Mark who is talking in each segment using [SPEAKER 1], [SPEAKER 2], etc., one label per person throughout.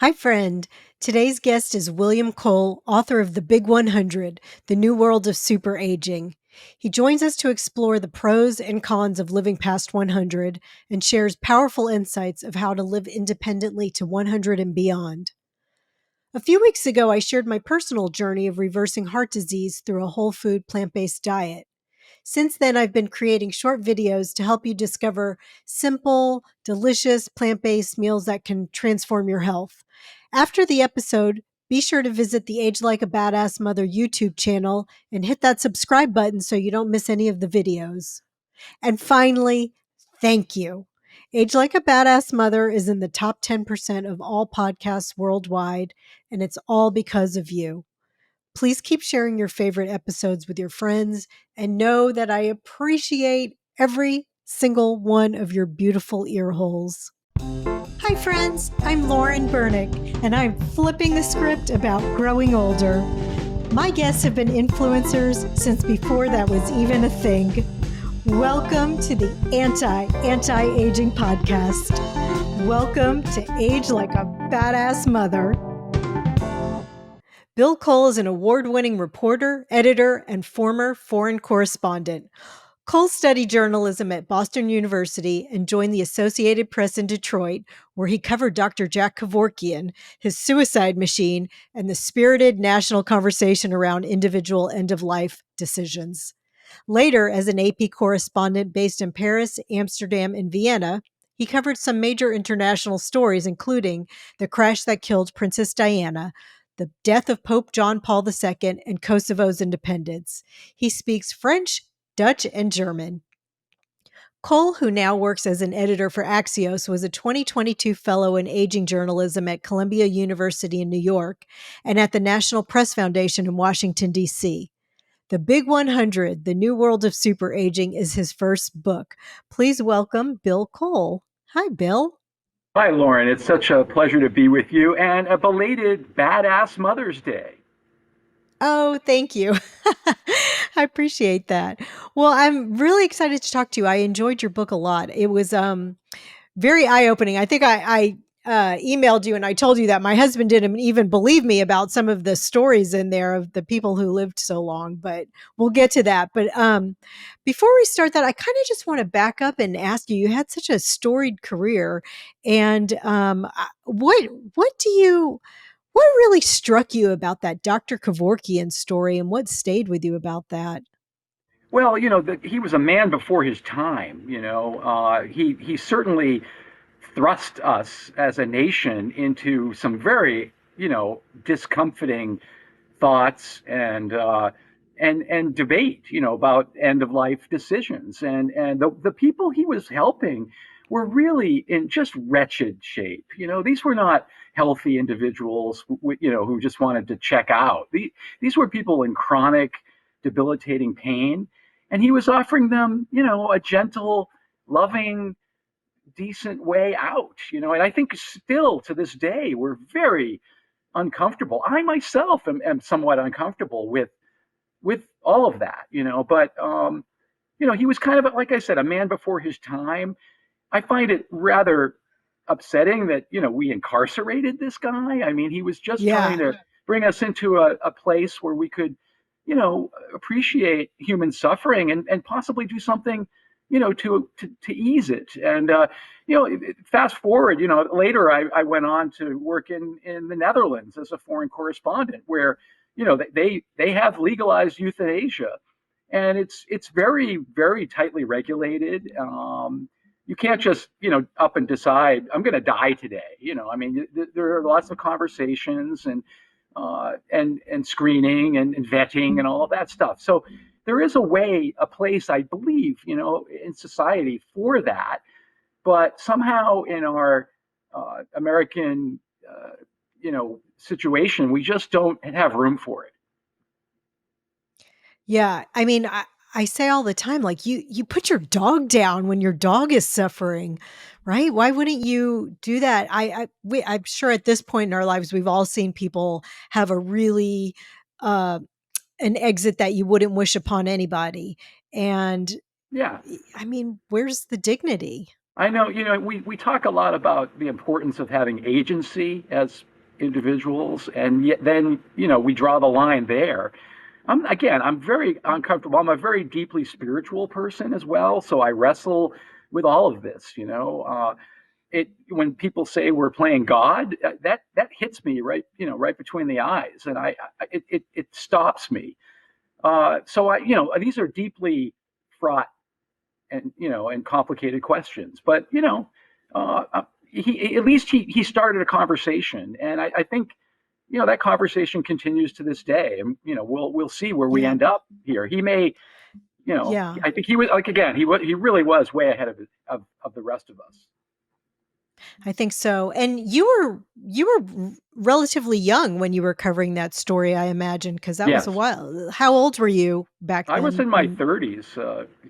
[SPEAKER 1] Hi, friend. Today's guest is William Kole, author of The Big 100, The New World of Super Aging. He joins us to explore the pros and cons of living past 100 and shares powerful insights of how to live independently to 100 and beyond. A few weeks ago, I shared my personal journey of reversing heart disease through a whole food, plant based diet. Since then, I've been creating short videos to help you discover simple, delicious, plant based meals that can transform your health. After the episode, be sure to visit the Age Like a Badass Mother YouTube channel and hit that subscribe button so you don't miss any of the videos. And finally, thank you. Age Like a Badass Mother is in the top 10% of all podcasts worldwide, and it's all because of you. Please keep sharing your favorite episodes with your friends and know that I appreciate every single one of your beautiful ear holes. Hi, friends. I'm Lauren Bernick, and I'm flipping the script about growing older. My guests have been influencers since before that was even a thing. Welcome to the Anti-Aging Podcast. Welcome to Age Like a Badass Mother. Bill Kole is an award-winning reporter, editor, and former foreign correspondent. Kole studied journalism at Boston University and joined the Associated Press in Detroit, where he covered Dr. Jack Kevorkian, his suicide machine, and the spirited national conversation around individual end-of-life decisions. Later, as an AP correspondent based in Paris, Amsterdam, and Vienna, he covered some major international stories, including the crash that killed Princess Diana, the death of Pope John Paul II, and Kosovo's independence. He speaks French, Dutch, and German. Kole, who now works as an editor for Axios, was a 2022 fellow in aging journalism at Columbia University in New York and at the National Press Foundation in Washington, D.C. The Big 100, The New World of Super Aging, is his first book. Please welcome Bill Kole. Hi, Bill.
[SPEAKER 2] Hi, Lauren. It's such a pleasure to be with you and a belated Badass Mother's Day.
[SPEAKER 1] Oh, thank you. I appreciate that. Well, I'm really excited to talk to you. I enjoyed your book a lot. It was very eye-opening. I think I emailed you and I told you that my husband didn't even believe me about some of the stories in there of the people who lived so long, but we'll get to that. But before we start that, I kind of just want to back up and ask you, you had such a storied career, and what do you what really struck you about that Dr. Kevorkian story, and what stayed with you about that?
[SPEAKER 2] Well, he was a man before his time. He certainly thrust us as a nation into some very, discomforting thoughts and debate, about end of life decisions. And the people he was helping were really in just wretched shape. These were not healthy individuals, who just wanted to check out. These were people in chronic, debilitating pain, and he was offering them, a gentle, loving, decent way out. And I think still to this day we're very uncomfortable. I myself am somewhat uncomfortable with all of that, but he was kind of, like I said, a man before his time. I find it rather upsetting that, we incarcerated this guy. I mean, he was just trying
[SPEAKER 1] Yeah.
[SPEAKER 2] to bring us into a place where we could, appreciate human suffering and possibly do something, to ease it. And, fast forward, later I went on to work in the Netherlands as a foreign correspondent where, they have legalized euthanasia, and it's very, very tightly regulated. You can't just, up and decide I'm going to die today. I mean, there are lots of conversations and screening and vetting and all of that stuff. So there is a way, a place, I believe, in society for that. But somehow in our American, situation, we just don't have room for it.
[SPEAKER 1] Yeah. I mean, I say all the time, like you put your dog down when your dog is suffering, right? Why wouldn't you do that? I'm sure at this point in our lives, we've all seen people have a really, uh, an exit that you wouldn't wish upon anybody. And
[SPEAKER 2] Yeah.
[SPEAKER 1] I mean, where's the dignity?
[SPEAKER 2] I know, we talk a lot about the importance of having agency as individuals, and yet then we draw the line there. I'm very uncomfortable. I'm a very deeply spiritual person as well, so I wrestle with all of this. It when people say we're playing God, that hits me right right between the eyes, and it stops me. So these are deeply fraught and and complicated questions. But he at least he started a conversation, and I think that conversation continues to this day, and we'll see where we
[SPEAKER 1] Yeah.
[SPEAKER 2] end up here. He may,
[SPEAKER 1] Yeah.
[SPEAKER 2] I think he was like again he really was way ahead of the rest of us.
[SPEAKER 1] I think so. And you were relatively young when you were covering that story, I imagine, because that was a
[SPEAKER 2] Yes,
[SPEAKER 1] while. How old were you back
[SPEAKER 2] I was
[SPEAKER 1] then
[SPEAKER 2] in my
[SPEAKER 1] when
[SPEAKER 2] 30s,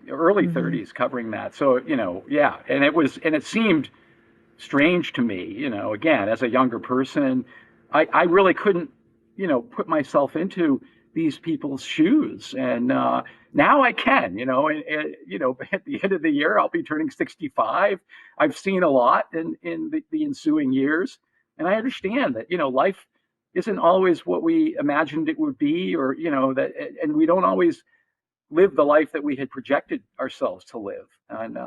[SPEAKER 2] early
[SPEAKER 1] Mhm.
[SPEAKER 2] 30s, covering that. So yeah, and it seemed strange to me, again, as a younger person, I really couldn't, put myself into these people's shoes. And now I can, at the end of the year, I'll be turning 65. I've seen a lot in the ensuing years. And I understand that, life isn't always what we imagined it would be, or, that, and we don't always live the life that we had projected ourselves to live. And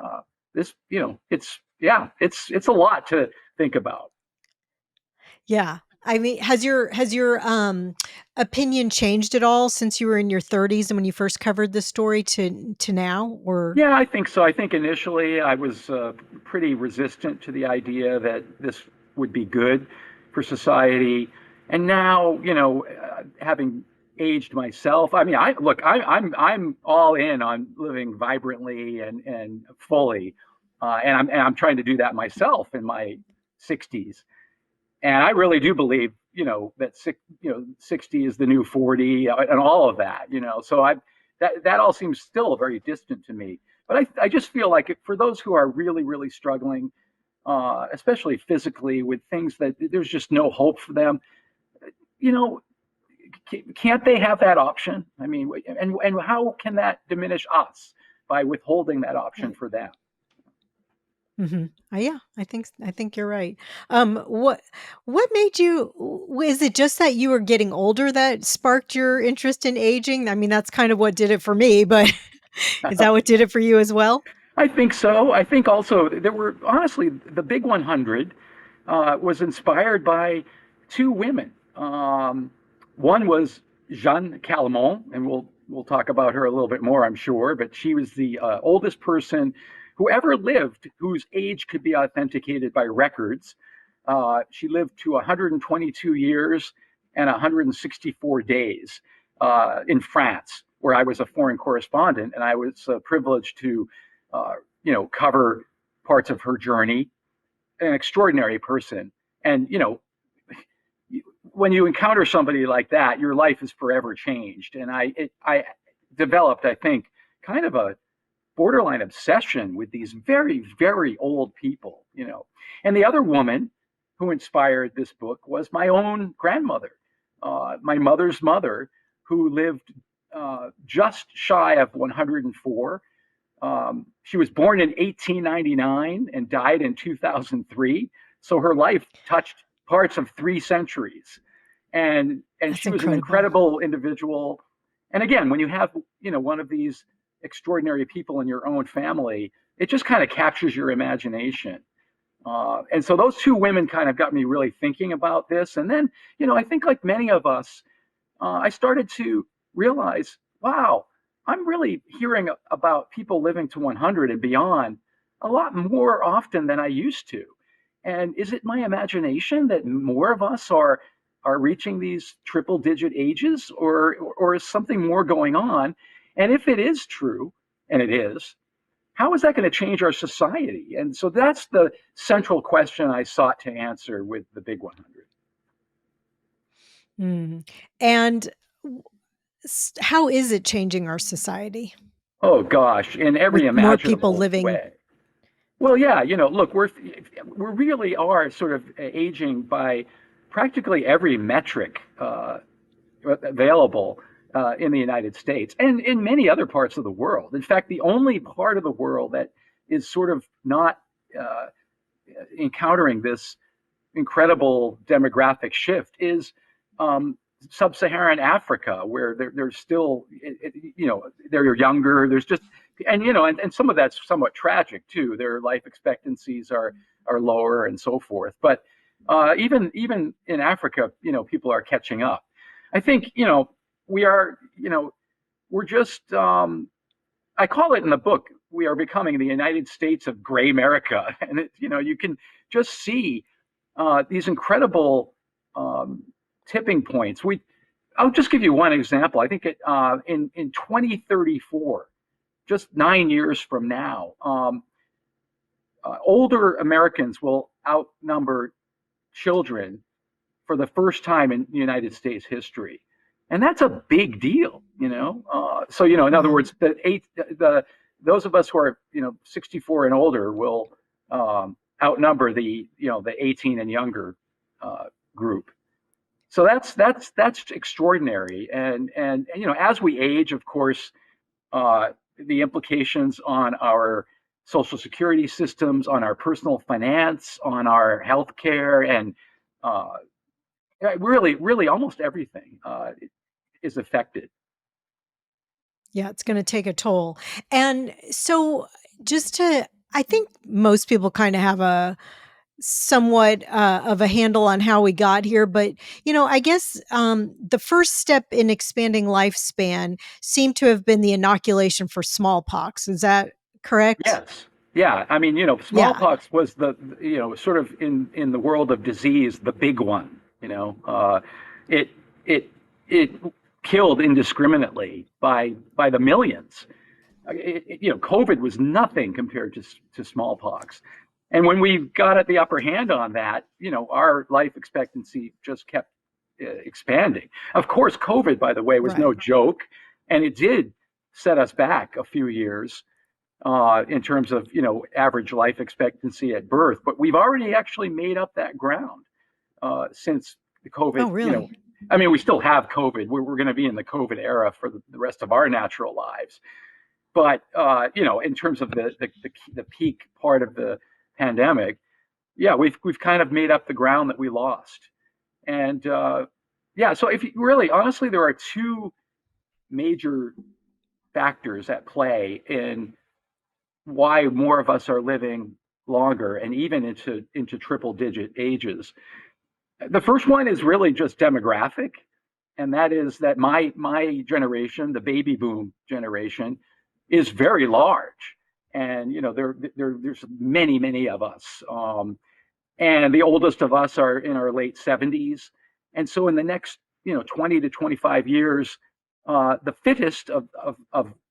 [SPEAKER 2] this, it's a lot to think about.
[SPEAKER 1] Yeah. I mean, has your opinion changed at all since you were in your 30s and when you first covered this story to now or
[SPEAKER 2] Yeah, I think so. I think initially I was pretty resistant to the idea that this would be good for society, and now, having aged myself, I mean, I'm all in on living vibrantly and fully, and I'm trying to do that myself in my 60s. And I really do believe, that 60 is the new 40, and all of that, So that all seems still very distant to me. But I just feel like for those who are really, really struggling, especially physically, with things that there's just no hope for them, you know, can't they have that option? I mean, and how can that diminish us by withholding that option
[SPEAKER 1] right.
[SPEAKER 2] for them?
[SPEAKER 1] Mhm. Yeah, I think you're right. What made you is it just that you were getting older that sparked your interest in aging? I mean, that's kind of what did it for me, but is that what did it for you as well?
[SPEAKER 2] I think so. I think also there were honestly the Big 100 was inspired by two women. One was Jeanne Calment, and we'll talk about her a little bit more, I'm sure. But she was the oldest person who ever lived whose age could be authenticated by records. She lived to 122 years and 164 days in France, where I was a foreign correspondent, and I was privileged to cover parts of her journey. An extraordinary person, and when you encounter somebody like that, your life is forever changed. And I developed, I think, kind of a borderline obsession with these very, very old people. And the other woman who inspired this book was my own grandmother, my mother's mother, who lived just shy of 104. She was born in 1899 and died in 2003. So her life touched parts of 3 centuries. And
[SPEAKER 1] That's
[SPEAKER 2] she was an
[SPEAKER 1] incredible.
[SPEAKER 2] incredible individual. And again, when you have, one of these extraordinary people in your own family, it just kind of captures your imagination. And so those two women kind of got me really thinking about this. And then, I think like many of us, I started to realize, wow, I'm really hearing about people living to 100 and beyond a lot more often than I used to. And is it my imagination that more of us are reaching these triple digit ages, or is something more going on? And if it is true, and it is, how is that going to change our society? And so that's the central question I sought to answer with the Big 100.
[SPEAKER 1] Mm. And how is it changing our society
[SPEAKER 2] Oh gosh, in
[SPEAKER 1] with
[SPEAKER 2] every
[SPEAKER 1] more people
[SPEAKER 2] imaginable
[SPEAKER 1] living?
[SPEAKER 2] way. Well, yeah, look, we really are sort of aging by practically every metric available in the United States and in many other parts of the world. In fact, the only part of the world that is sort of not uh, encountering this incredible demographic shift is sub-Saharan Africa, where there's still, they're younger. There's just, and some of that's somewhat tragic too. Their life expectancies are lower and so forth. But even in Africa, people are catching up. I think, we are, we're just, I call it in the book, we are becoming the United States of gray America. And, you can just see these incredible tipping points. I'll just give you one example. I think in 2034, just 9 years from now, older Americans will outnumber children for the first time in United States history. And that's a big deal. So, in other words, those of us who are, 64 and older will outnumber the 18 and younger group. So that's extraordinary. And as we age, of course, the implications on our social security systems, on our personal finance, on our healthcare, and really almost everything is affected.
[SPEAKER 1] Yeah, it's going to take a toll. And so, I think most people kind of have a somewhat of a handle on how we got here. But, I guess the first step in expanding lifespan seemed to have been the inoculation for smallpox. Is that correct?
[SPEAKER 2] Yes. Yeah. I mean,
[SPEAKER 1] Yeah.
[SPEAKER 2] smallpox was sort of in the world of disease, the big one. It it it killed indiscriminately by the millions. COVID was nothing compared to smallpox. And when we got at the upper hand on that, our life expectancy just kept expanding. Of course, COVID, by the way, was no
[SPEAKER 1] Right.
[SPEAKER 2] joke, and it did set us back a few years in terms of average life expectancy at birth. But we've already actually made up that ground since the
[SPEAKER 1] Oh,
[SPEAKER 2] COVID.
[SPEAKER 1] really?
[SPEAKER 2] I mean, we still have COVID. We're going to be in the COVID era for the rest of our natural lives. But in terms of the peak part of the pandemic, yeah, we've kind of made up the ground that we lost. And yeah, so if you really honestly, there are two major factors at play in why more of us are living longer and even into triple digit ages. The first one is really just demographic, and that is that my generation, the baby boom generation, is very large, and there's many of us, and the oldest of us are in our late 70s, and so in the next 20 to 25 years, the fittest of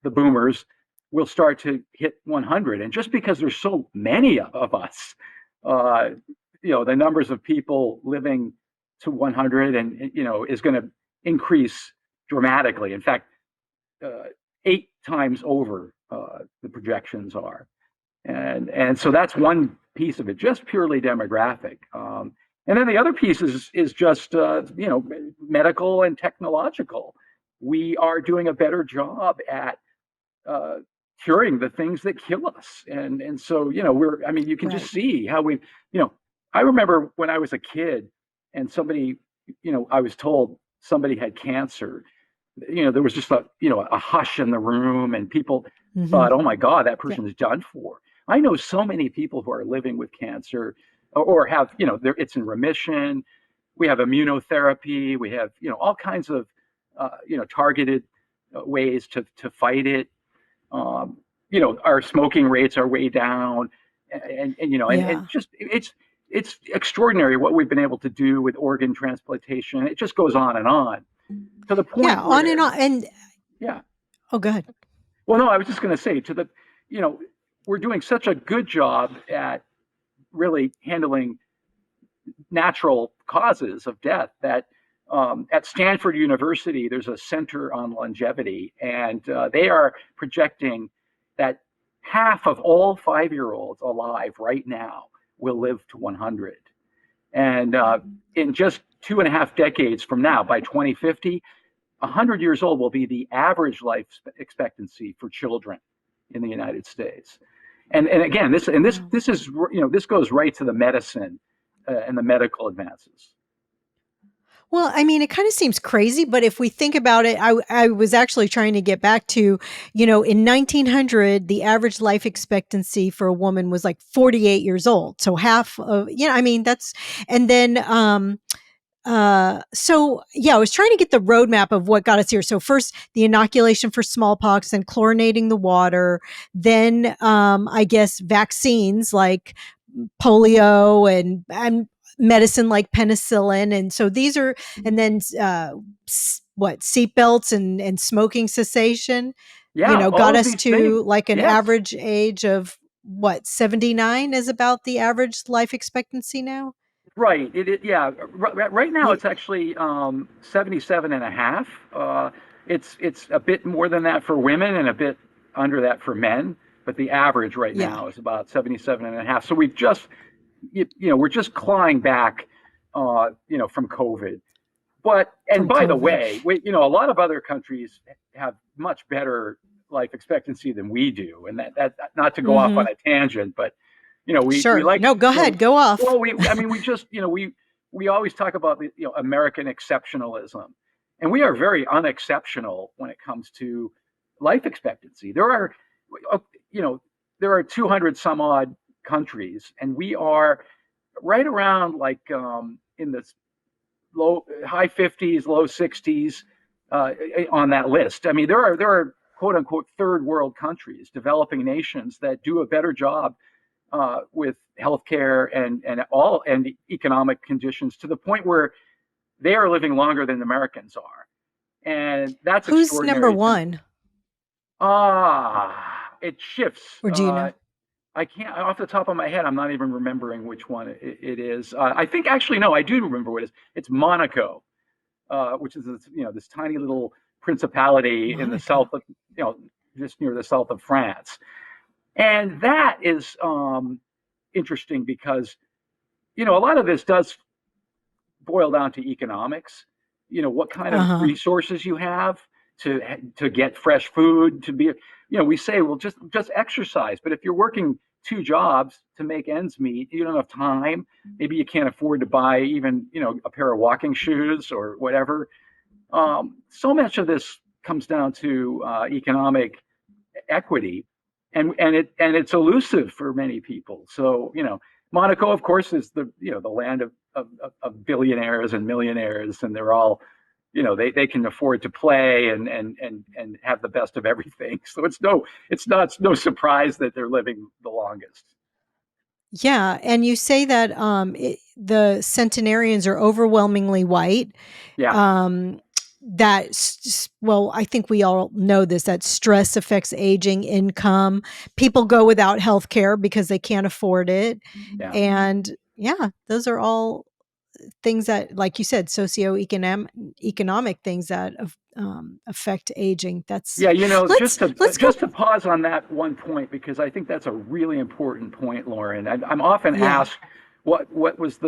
[SPEAKER 2] the boomers will start to hit 100, and just because there's so many of us, uh, the numbers of people living to 100 and is going to increase dramatically. In fact, 8 times over the projections are, and so that's one piece of it, just purely demographic. And then the other piece is just medical and technological. We are doing a better job at uh, curing the things that kill us, and so we're. I mean, you can just
[SPEAKER 1] Right.
[SPEAKER 2] see how we. You know, I remember when I was a kid, and somebody, I was told somebody had cancer. There was just a hush in the room, and people
[SPEAKER 1] Hmm.
[SPEAKER 2] thought, "Oh my God, that
[SPEAKER 1] Yeah.
[SPEAKER 2] person is done for." I know so many people who are living with cancer, or have it's in remission. We have immunotherapy. We have all kinds of targeted ways to fight it. Um, our smoking rates are way down, and
[SPEAKER 1] Yeah.
[SPEAKER 2] just it's extraordinary what we've been able to do with organ transplantation. It just goes on to the
[SPEAKER 1] Yeah.
[SPEAKER 2] point
[SPEAKER 1] On and
[SPEAKER 2] where,
[SPEAKER 1] on. And
[SPEAKER 2] yeah.
[SPEAKER 1] oh, go ahead.
[SPEAKER 2] Well, no, I was just going to say you know, we're doing such a good job at really handling natural causes of death that at Stanford University, there's a center on longevity, and they are projecting that half of all 5-year-olds alive right now will live to 100. And in just 2.5 decades from now, by 2050, 100 years old will be the average life expectancy for children in the United States. And again, this
[SPEAKER 1] Wow.
[SPEAKER 2] is this goes right to the medicine and the medical advances.
[SPEAKER 1] Well, I mean, it kind of seems crazy, but if we think about it, I was actually trying to get back to, in 1900, the average life expectancy for a woman was like 48 years old. So half of, I mean, and then, so yeah, I was trying to get the roadmap of what got us here. So first the inoculation for smallpox, then chlorinating the water, then, I guess vaccines like polio and medicine like penicillin. And so these are, and then what, seatbelts and smoking cessation,
[SPEAKER 2] Yeah, all
[SPEAKER 1] got
[SPEAKER 2] of
[SPEAKER 1] us
[SPEAKER 2] these things.
[SPEAKER 1] to like an
[SPEAKER 2] Yes.
[SPEAKER 1] average age of what, 79 is about the average life expectancy now.
[SPEAKER 2] Right. Yeah. Right now,
[SPEAKER 1] Yeah,
[SPEAKER 2] it's actually 77 and a half. It's a bit more than that for women and a bit under that for men. But the average right
[SPEAKER 1] yeah,
[SPEAKER 2] now is about 77 and a half. So we've just, we're just clawing back, from COVID. And
[SPEAKER 1] from
[SPEAKER 2] by the
[SPEAKER 1] COVID.
[SPEAKER 2] way, a lot of other countries have much better life expectancy than we do. And that not to go off
[SPEAKER 1] Hmm.
[SPEAKER 2] on a tangent, but we
[SPEAKER 1] Sure.
[SPEAKER 2] like,
[SPEAKER 1] No, go ahead. Go off.
[SPEAKER 2] well, I mean, we just, we always talk about the, American exceptionalism, and we are very unexceptional when it comes to life expectancy. Uh, you know, there are 200 some odd countries, and we are right around like in the high 50s, low 60s on that list. I mean, there are quote unquote third world countries, developing nations that do a better job with healthcare and economic conditions to the point where they are living longer than Americans are, and that's
[SPEAKER 1] Who's number
[SPEAKER 2] extraordinary to me.
[SPEAKER 1] one?
[SPEAKER 2] It shifts.
[SPEAKER 1] Or do you know?
[SPEAKER 2] I can't off the top of my head. I'm not even remembering which one it is. I think actually no, I do remember what it is. It's Monaco, which is this, this tiny little principality in the
[SPEAKER 1] Monaco.
[SPEAKER 2] south of just near the south of France, and that is interesting because a lot of this does boil down to economics. What kind of
[SPEAKER 1] Uh-huh.
[SPEAKER 2] resources you have to get fresh food, to be, we say, well, just exercise. But if you're working two jobs to make ends meet, you don't have time. Maybe you can't afford to buy even, a pair of walking shoes or whatever. So much of this comes down to economic equity, and it's elusive for many people. So Monaco, of course, is the land of billionaires and millionaires, and they're all they can afford to play and have the best of everything. So it's no surprise that they're living the longest.
[SPEAKER 1] Yeah, and you say that the centenarians are overwhelmingly white.
[SPEAKER 2] Yeah,
[SPEAKER 1] Um, well, I think we all know this, that stress affects aging, income. People go without health care because they can't afford it.
[SPEAKER 2] yeah.
[SPEAKER 1] And yeah, those are all things that, like you said, economic things that affect aging. That's
[SPEAKER 2] Yeah,
[SPEAKER 1] let's let's go.
[SPEAKER 2] just to pause on that one point, because I think that's a really important point, Lauren. I'm often
[SPEAKER 1] Yeah.
[SPEAKER 2] asked what was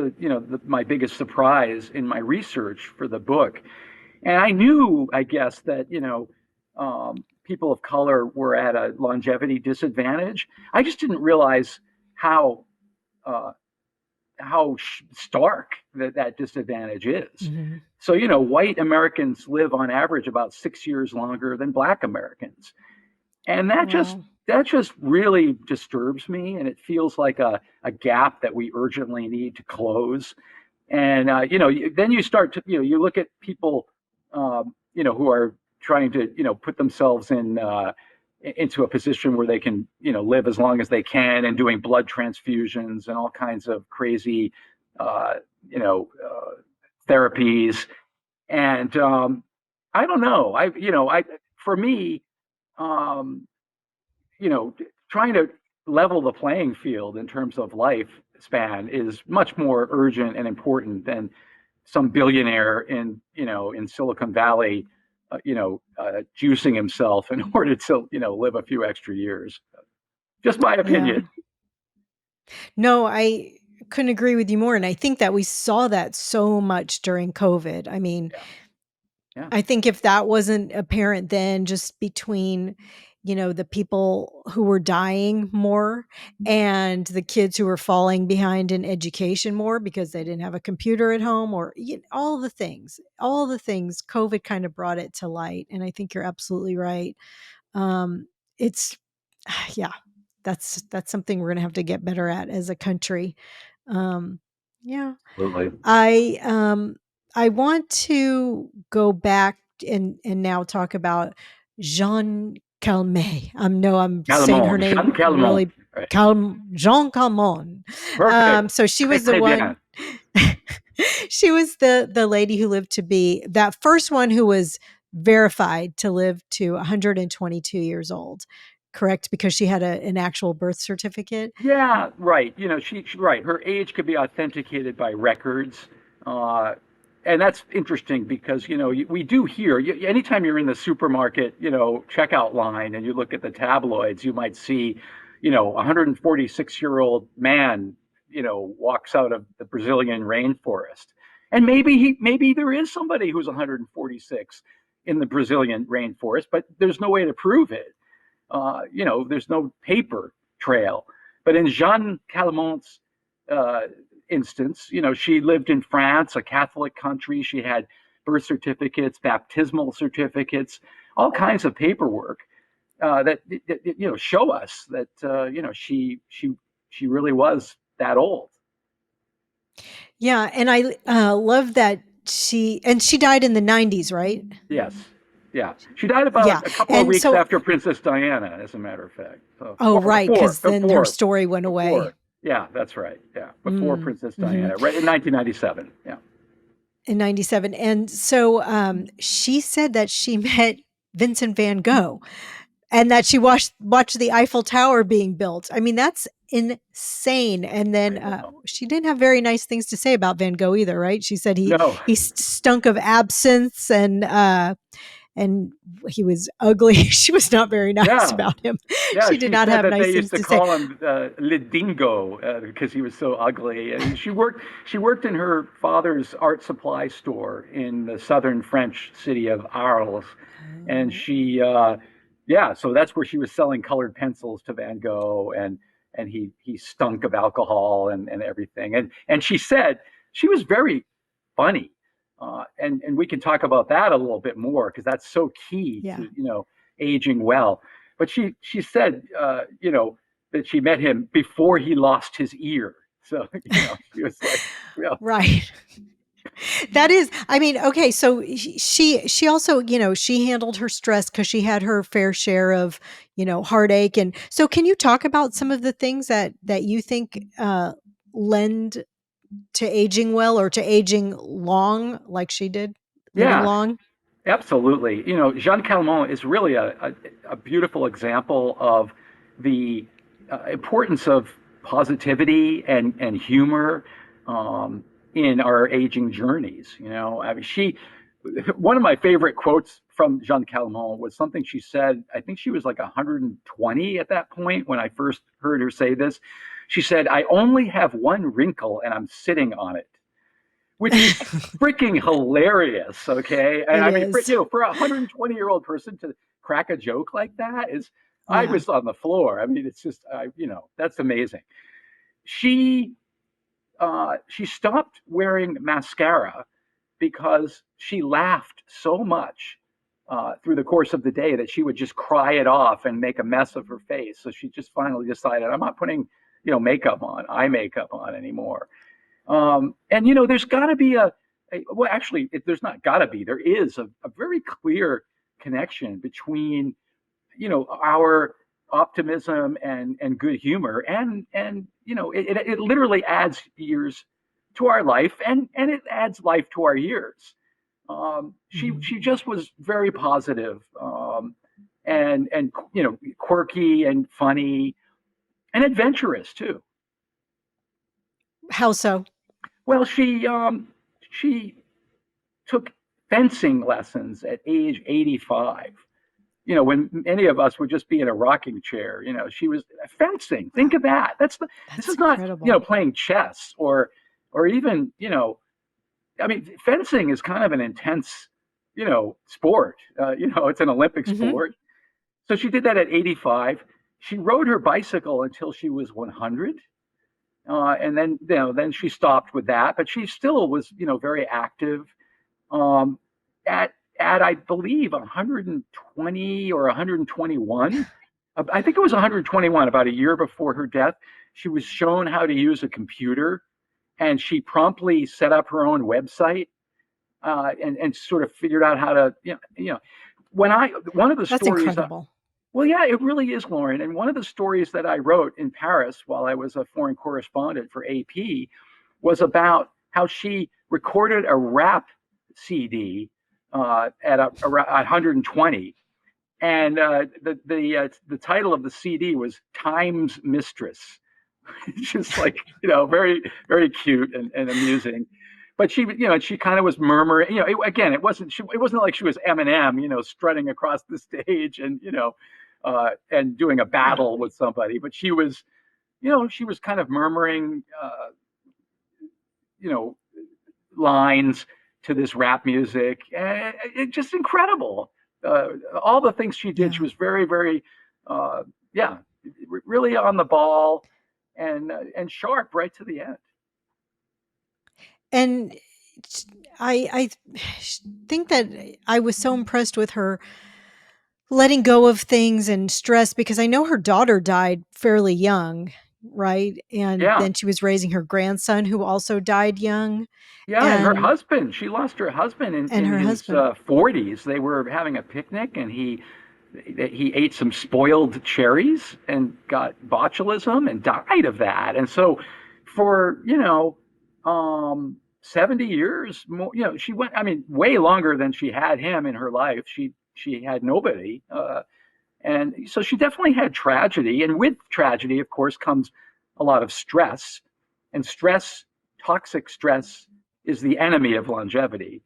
[SPEAKER 2] my biggest surprise in my research for the book, and I knew, I guess, that people of color were at a longevity disadvantage. I just didn't realize how uh, how stark that disadvantage is.
[SPEAKER 1] Mhm.
[SPEAKER 2] So, white Americans live on average about 6 years longer than black Americans. And
[SPEAKER 1] Wow.
[SPEAKER 2] that just really disturbs me. And it feels like a gap that we urgently need to close. And, then you start to, you look at people, who are trying to, put themselves into a position where they can, live as long as they can, and doing blood transfusions and all kinds of crazy, uh, you know, therapies. And I don't know. For me, um, trying to level the playing field in terms of lifespan is much more urgent and important than some billionaire in Silicon Valley, juicing himself in order to live a few extra years. Just my
[SPEAKER 1] Yeah.
[SPEAKER 2] opinion.
[SPEAKER 1] No, I couldn't agree with you more. And I think that we saw that so much during COVID. I mean,
[SPEAKER 2] Yeah, yeah,
[SPEAKER 1] I think if that wasn't apparent then, just between, the people who were dying more and the kids who were falling behind in education more because they didn't have a computer at home, or all the things COVID kind of brought it to light. And I think you're absolutely right. It's yeah, that's something we're going to have to get better at as a country. Um, yeah.
[SPEAKER 2] Absolutely.
[SPEAKER 1] I want to go back and now talk about Jeanne Calment. No, I'm saying her
[SPEAKER 2] Calment, Jeanne
[SPEAKER 1] name
[SPEAKER 2] Calment.
[SPEAKER 1] really
[SPEAKER 2] Right.
[SPEAKER 1] Jean Calment.
[SPEAKER 2] Perfect.
[SPEAKER 1] So she
[SPEAKER 2] Très,
[SPEAKER 1] was the
[SPEAKER 2] très bien.
[SPEAKER 1] one. She was the lady who lived to be that first one who was verified to live to 122 years old. Correct, because she had an actual birth certificate.
[SPEAKER 2] Yeah, right. Right. Her age could be authenticated by records. Uh, and that's interesting because, we do hear, anytime you're in the supermarket, checkout line and you look at the tabloids, you might see, a 146-year-old man, walks out of the Brazilian rainforest. And maybe there is somebody who's 146 in the Brazilian rainforest, but there's no way to prove it. There's no paper trail. But in Jeanne Calment's uh, instance, she lived in France, a Catholic country. She had birth certificates, baptismal certificates, all kinds of paperwork that show us that she really was that old.
[SPEAKER 1] Yeah, and I love that she died in the 90s, right?
[SPEAKER 2] Yes, yeah. She died
[SPEAKER 1] Yeah,
[SPEAKER 2] about a couple of
[SPEAKER 1] and
[SPEAKER 2] weeks
[SPEAKER 1] so
[SPEAKER 2] after Princess Diana, as a matter of fact. So,
[SPEAKER 1] oh,
[SPEAKER 2] or
[SPEAKER 1] right, because then her
[SPEAKER 2] before,
[SPEAKER 1] story went away.
[SPEAKER 2] before. Yeah, that's right. Yeah, before
[SPEAKER 1] Mm,
[SPEAKER 2] Princess
[SPEAKER 1] mhm.
[SPEAKER 2] Diana, right in 1997. Yeah.
[SPEAKER 1] In 97. And so she said that she met Vincent Van Gogh and that she watched the Eiffel Tower being built. I mean, that's insane. And then
[SPEAKER 2] I know.
[SPEAKER 1] she didn't have very nice things to say about Van Gogh either, right? She said he
[SPEAKER 2] No.
[SPEAKER 1] he stunk of absinthe and he was ugly. She was not very nice
[SPEAKER 2] Yeah.
[SPEAKER 1] about him.
[SPEAKER 2] Yeah,
[SPEAKER 1] She did
[SPEAKER 2] she
[SPEAKER 1] not
[SPEAKER 2] said
[SPEAKER 1] have
[SPEAKER 2] that they
[SPEAKER 1] nice
[SPEAKER 2] used
[SPEAKER 1] things
[SPEAKER 2] to
[SPEAKER 1] to say.
[SPEAKER 2] call him Le Dingo because he was so ugly. And she worked in her father's art supply store in the southern French city of Arles, and
[SPEAKER 1] Oh.
[SPEAKER 2] yeah, so that's where she was selling colored pencils to Van Gogh, and he stunk of alcohol and everything. And she said she was very funny, and we can talk about that a little bit more because that's so key to
[SPEAKER 1] Yeah.
[SPEAKER 2] aging well. But she said that she met him before he lost his ear. So she was like, well,
[SPEAKER 1] Right. That is, I mean, okay, so she also, she handled her stress because she had her fair share of, heartache. And so can you talk about some of the things that you think lend to aging well or to aging long like she did, living
[SPEAKER 2] yeah,
[SPEAKER 1] long?
[SPEAKER 2] absolutely. Jean Calment is really a beautiful example of the importance of positivity and humor um, in our aging journeys. I mean, one of my favorite quotes from Jean Calment was something she said. I think she was like 120 at that point when I first heard her say this. She said, "I only have one wrinkle and I'm sitting on it." Which is freaking hilarious. Okay. And
[SPEAKER 1] It
[SPEAKER 2] I mean, for,
[SPEAKER 1] is.
[SPEAKER 2] for a 120-year-old person to crack a joke like that I
[SPEAKER 1] Yeah.
[SPEAKER 2] was on the floor. I mean, it's just, that's amazing. She, she stopped wearing mascara because she laughed so much through the course of the day that she would just cry it off and make a mess of her face. So she just finally decided, I'm not putting, eye makeup on anymore. And there's got to be well, actually, there's not got to be. There is a very clear connection between our optimism and good humor, and it literally adds years to our life, and it adds life to our years.
[SPEAKER 1] Mhm.
[SPEAKER 2] She just was very positive, and quirky and funny and adventurous too.
[SPEAKER 1] How so?
[SPEAKER 2] Well, she took fencing lessons at age 85. When many of us would just be in a rocking chair. She was fencing. Think
[SPEAKER 1] Wow.
[SPEAKER 2] of that. This
[SPEAKER 1] That's
[SPEAKER 2] is not,
[SPEAKER 1] incredible.
[SPEAKER 2] playing chess or even, I mean, fencing is kind of an intense, sport. It's an Olympic
[SPEAKER 1] Mhm.
[SPEAKER 2] sport. So she did that at 85. She rode her bicycle until she was 100. And then, then she stopped with that, but she still was, very active. Um, at I believe 120 or 121. I think it was 121, about a year before her death. She was shown how to use a computer, and she promptly set up her own website, and sort of figured out how to, when I one of the
[SPEAKER 1] That's
[SPEAKER 2] stories.
[SPEAKER 1] incredible.
[SPEAKER 2] Well, yeah, it really is, Lauren. And one of the stories that I wrote in Paris while I was a foreign correspondent for AP was about how she recorded a rap CD at 120, and the title of the CD was "Time's Mistress." Just like, very very cute and amusing. But she kind of was murmuring. Again, it wasn't like she was Eminem, strutting across the stage and and doing a
[SPEAKER 1] Right.
[SPEAKER 2] battle with somebody. But she was kind of murmuring, you know, lines to this rap music. It's just incredible. All the things she did, she
[SPEAKER 1] Yeah.
[SPEAKER 2] was very, very, yeah, really on the ball and sharp right to the end.
[SPEAKER 1] And I think that I was so impressed with her letting go of things and stress because I know her daughter died fairly young, right? And
[SPEAKER 2] Yeah,
[SPEAKER 1] then she was raising her grandson who also died young,
[SPEAKER 2] yeah, and her
[SPEAKER 1] and
[SPEAKER 2] husband. She lost her husband in
[SPEAKER 1] her
[SPEAKER 2] his
[SPEAKER 1] husband.
[SPEAKER 2] 40s. They were having a picnic, and he ate some spoiled cherries and got botulism and died of that. And so, for 70 years more, she went. I mean, way longer than she had him in her life. She had nobody. And so she definitely had tragedy. And with tragedy, of course, comes a lot of stress. And stress, toxic stress, is the enemy of longevity.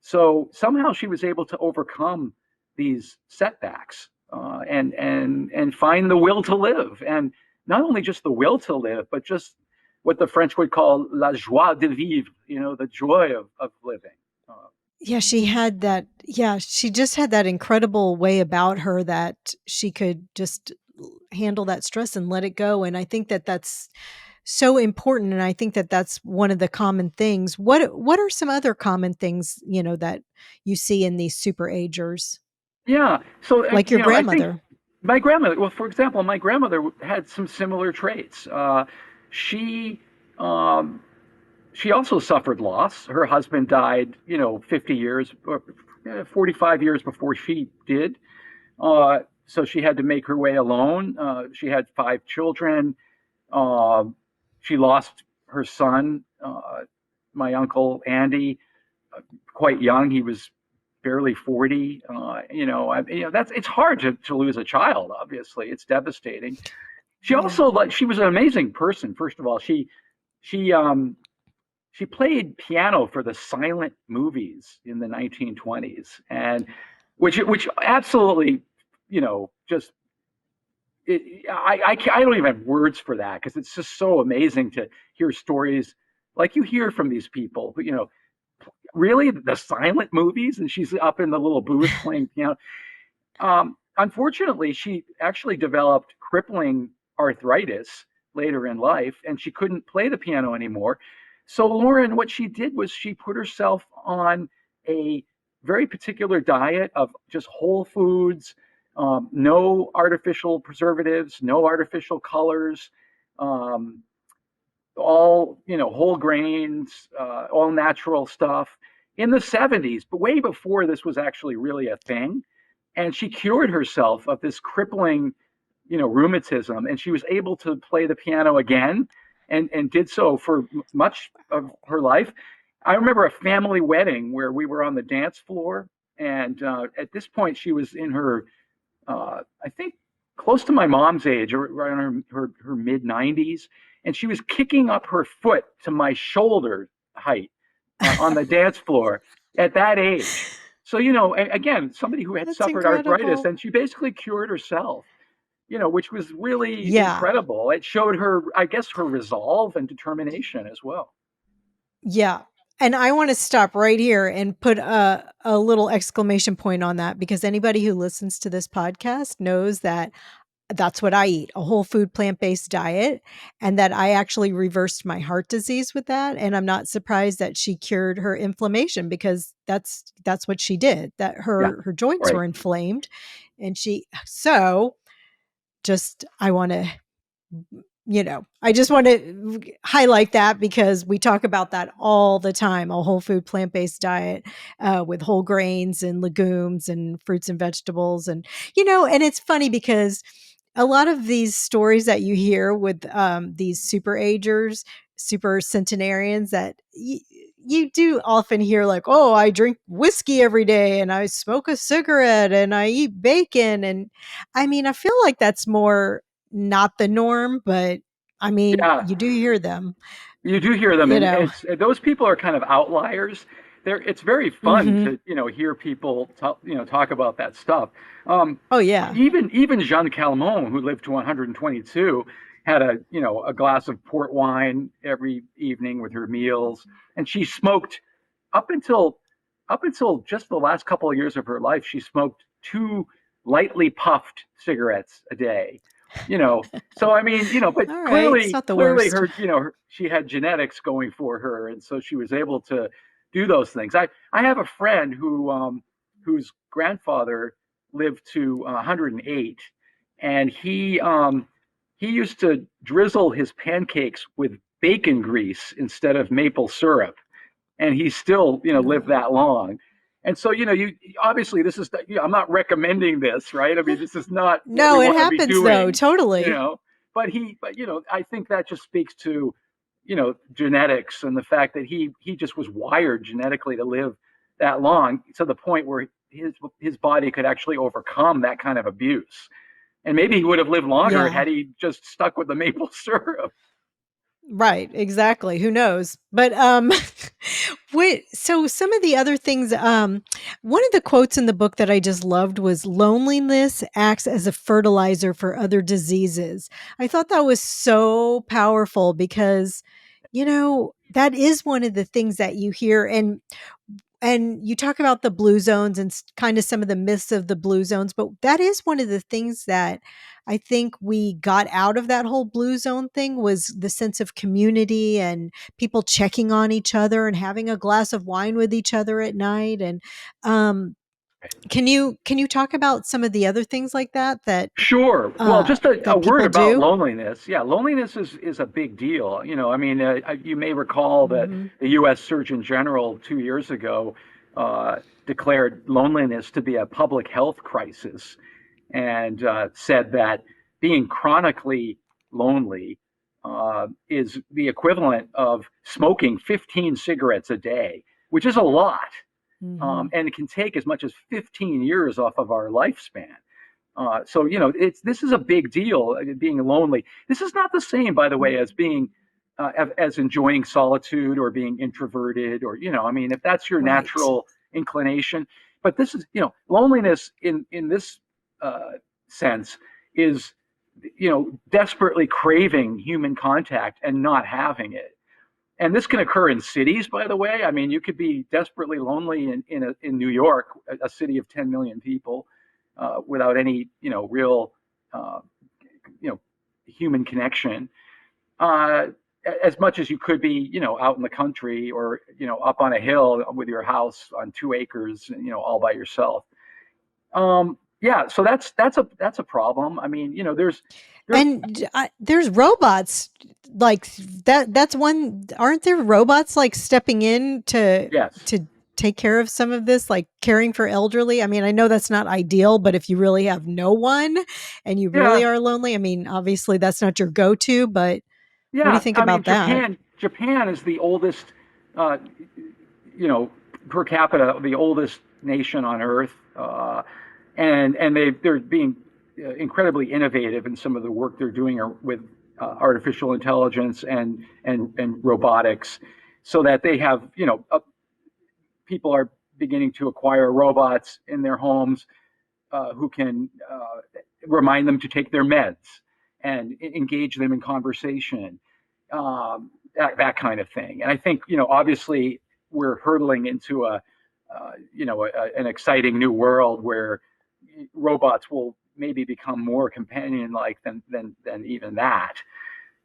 [SPEAKER 2] So somehow she was able to overcome these setbacks, and find the will to live. And not only just the will to live, but just what the French would call la joie de vivre, the joy of living. Uh,
[SPEAKER 1] Yeah, she had that. Yeah, she just had that incredible way about her that she could just handle that stress and let it go. And I think that that's so important. And I think that that's one of the common things. What are some other common things that you see in these super agers,
[SPEAKER 2] yeah. So,
[SPEAKER 1] like your
[SPEAKER 2] I think
[SPEAKER 1] grandmother?
[SPEAKER 2] my grandmother, well, for example, my grandmother had some similar traits. She, um, she also suffered loss. Her husband died, 50 years or 45 years before she did. So she had to make her way alone. She had five children. Uh, she lost her son, my uncle Andy, quite young. He was barely 40. That's it's hard to lose a child. Obviously, it's devastating. She
[SPEAKER 1] Yeah.
[SPEAKER 2] also, like, she was an amazing person. First of all, she um she played piano for the silent movies in the 1920s, and which absolutely, just I don't even have words for that, because it's just so amazing to hear stories like you hear from these people who, really, the silent movies, and she's up in the little booth playing piano. Unfortunately, she actually developed crippling arthritis later in life, and she couldn't play the piano anymore. So, Lauren, what she did was she put herself on a very particular diet of just whole foods, no artificial preservatives, no artificial colors, um, all, whole grains, all natural stuff in the 70s, but way before this was actually really a thing. And she cured herself of this crippling, rheumatism, and she was able to play the piano again, and did so for much of her life. I remember a family wedding where we were on the dance floor, and at this point she was in her, I think, close to my mom's age, or around her mid 90s, and she was kicking up her foot to my shoulder height on the dance floor at that age. So, again, somebody who had
[SPEAKER 1] That's
[SPEAKER 2] suffered arthritis,
[SPEAKER 1] incredible.
[SPEAKER 2] and she basically cured herself, which was really
[SPEAKER 1] Yeah.
[SPEAKER 2] incredible. It showed her, I guess, her resolve and determination as well.
[SPEAKER 1] Yeah. And I want to stop right here and put a little exclamation point on that, because anybody who listens to this podcast knows that that's what I eat, a whole food plant-based diet, and that I actually reversed my heart disease with that, and I'm not surprised that she cured her inflammation, because that's what she did. That
[SPEAKER 2] Yeah,
[SPEAKER 1] her joints
[SPEAKER 2] right.
[SPEAKER 1] were inflamed, and she so just I want to, I just want to highlight that, because we talk about that all the time, a whole food plant based diet with whole grains and legumes and fruits and vegetables. And it's funny because a lot of these stories that you hear with these super agers, super centenarians, that you do often hear, like, oh, I drink whiskey every day and I smoke a cigarette and I eat bacon. And I mean, I feel like that's more not the norm, but I mean,
[SPEAKER 2] Yeah,
[SPEAKER 1] you do hear them,
[SPEAKER 2] you do hear them,
[SPEAKER 1] you
[SPEAKER 2] and
[SPEAKER 1] know.
[SPEAKER 2] it's those people are kind of outliers. It's very fun
[SPEAKER 1] Mhm.
[SPEAKER 2] to hear people talk about that stuff. Um,
[SPEAKER 1] Oh, yeah.
[SPEAKER 2] even Jeanne Calment, who lived to 122, had a glass of port wine every evening with her meals, and she smoked up until just the last couple of years of her life. She smoked two lightly puffed cigarettes a day. So I mean, but
[SPEAKER 1] All right, it's
[SPEAKER 2] clearly,
[SPEAKER 1] not the
[SPEAKER 2] clearly
[SPEAKER 1] worst.
[SPEAKER 2] her, she had genetics going for her, and so she was able to do those things. I have a friend whose grandfather lived to 108, and he used to drizzle his pancakes with bacon grease instead of maple syrup, and he still lived
[SPEAKER 1] Oh.
[SPEAKER 2] that long. And so you obviously this is I'm not recommending this, right? I mean, this is not what we
[SPEAKER 1] No, it
[SPEAKER 2] want to be
[SPEAKER 1] happens though,
[SPEAKER 2] doing, you
[SPEAKER 1] totally.
[SPEAKER 2] know. But I think that just speaks to genetics and the fact that he just was wired genetically to live that long, to the point where his body could actually overcome that kind of abuse. And maybe he would have lived longer
[SPEAKER 1] Yeah.
[SPEAKER 2] had he just stuck with the maple syrup.
[SPEAKER 1] Right, exactly. Who knows? But wait, so some of the other things, one of the quotes in the book that I just loved was, loneliness acts as a fertilizer for other diseases. I thought that was so powerful, because that is one of the things that you hear. And you talk about the blue zones and kind of some of the myths of the blue zones, but that is one of the things that I think we got out of that whole blue zone thing, was the sense of community and people checking on each other and having a glass of wine with each other at night. And um, can you talk about some of the other things like that
[SPEAKER 2] Sure. Well, just a
[SPEAKER 1] that
[SPEAKER 2] word
[SPEAKER 1] people
[SPEAKER 2] about
[SPEAKER 1] do?
[SPEAKER 2] loneliness. Yeah, loneliness is a big deal. I mean, you may recall that
[SPEAKER 1] Hmm.
[SPEAKER 2] the U.S. Surgeon General 2 years ago uh, declared loneliness to be a public health crisis, and said that being chronically lonely is the equivalent of smoking 15 cigarettes a day, which is a lot,
[SPEAKER 1] Hmm.
[SPEAKER 2] and it can take as much as 15 years off of our lifespan. So this is a big deal. Being lonely. This is not the same, by the way, as being as enjoying solitude or being introverted, or I mean, if that's your
[SPEAKER 1] Right.
[SPEAKER 2] natural inclination. But this is loneliness in this uh, sense is desperately craving human contact and not having it. And this can occur in cities, by the way. I mean, you could be desperately lonely in New York, a city of 10 million people, without any real uh, you know human connection. Uh, as much as you could be out in the country, or up on a hill with your house on 2 acres, all by yourself. Yeah, so that's a problem. I mean, there.
[SPEAKER 1] And there's robots like that. That's one. Aren't there robots like stepping in
[SPEAKER 2] Yes.
[SPEAKER 1] to take care of some of this, like caring for elderly? I mean, I know that's not ideal, but if you really have no one and you really
[SPEAKER 2] Yeah.
[SPEAKER 1] are lonely, I mean, obviously that's not your go-to. But what do you
[SPEAKER 2] Yeah.
[SPEAKER 1] think
[SPEAKER 2] I mean,
[SPEAKER 1] about that?
[SPEAKER 2] Japan is the oldest, uh, you know, per capita, the oldest nation on earth, and they're being incredibly innovative in some of the work they're doing with artificial intelligence and robotics, so that they have people are beginning to acquire robots in their homes who can remind them to take their meds and engage them in conversation, that kind of thing. And I think, obviously, we're hurtling into an exciting new world where robots will maybe become more companion-like than even that.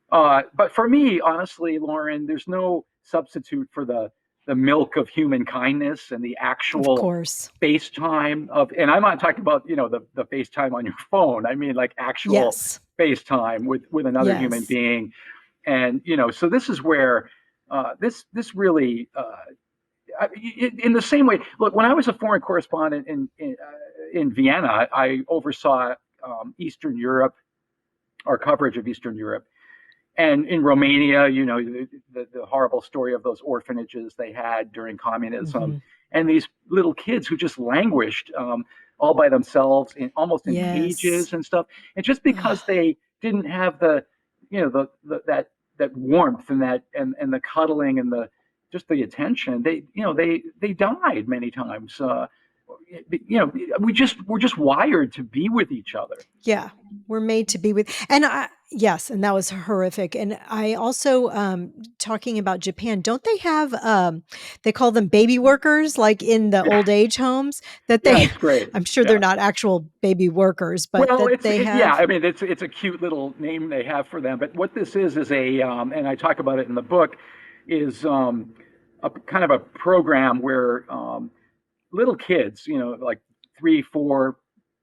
[SPEAKER 2] But for me, honestly, Lauren, there's no substitute for the milk of human kindness and the
[SPEAKER 1] Of
[SPEAKER 2] actual
[SPEAKER 1] course.
[SPEAKER 2] FaceTime of, and I'm not talking about the FaceTime on your phone. I mean like actual
[SPEAKER 1] Yes.
[SPEAKER 2] FaceTime with another human
[SPEAKER 1] Yes.
[SPEAKER 2] being. And so this is where this really in the same way. Look, when I was a foreign correspondent in Vienna, I oversaw Eastern Europe, our coverage of Eastern Europe. And in Romania, the horrible story of those orphanages they had during communism,
[SPEAKER 1] Hmm.
[SPEAKER 2] and these little kids who just languished all by themselves, almost in
[SPEAKER 1] Yes.
[SPEAKER 2] cages and stuff. And just because they didn't have that warmth and and the cuddling and the just the attention, they died many times. We're just wired to be with each other.
[SPEAKER 1] Yeah, we're made to be with, and yes, and that was horrific. And I also, talking about Japan, don't they have, they call them baby workers, like in the
[SPEAKER 2] Yeah,
[SPEAKER 1] old age homes that
[SPEAKER 2] yeah,
[SPEAKER 1] they,
[SPEAKER 2] it's great.
[SPEAKER 1] I'm sure they're
[SPEAKER 2] Yeah.
[SPEAKER 1] not actual baby workers, but
[SPEAKER 2] Well,
[SPEAKER 1] that they
[SPEAKER 2] yeah.
[SPEAKER 1] have.
[SPEAKER 2] I mean, it's a cute little name they have for them. But what this is a and I talk about it in the book, is a kind of a program where little kids, like 3, 4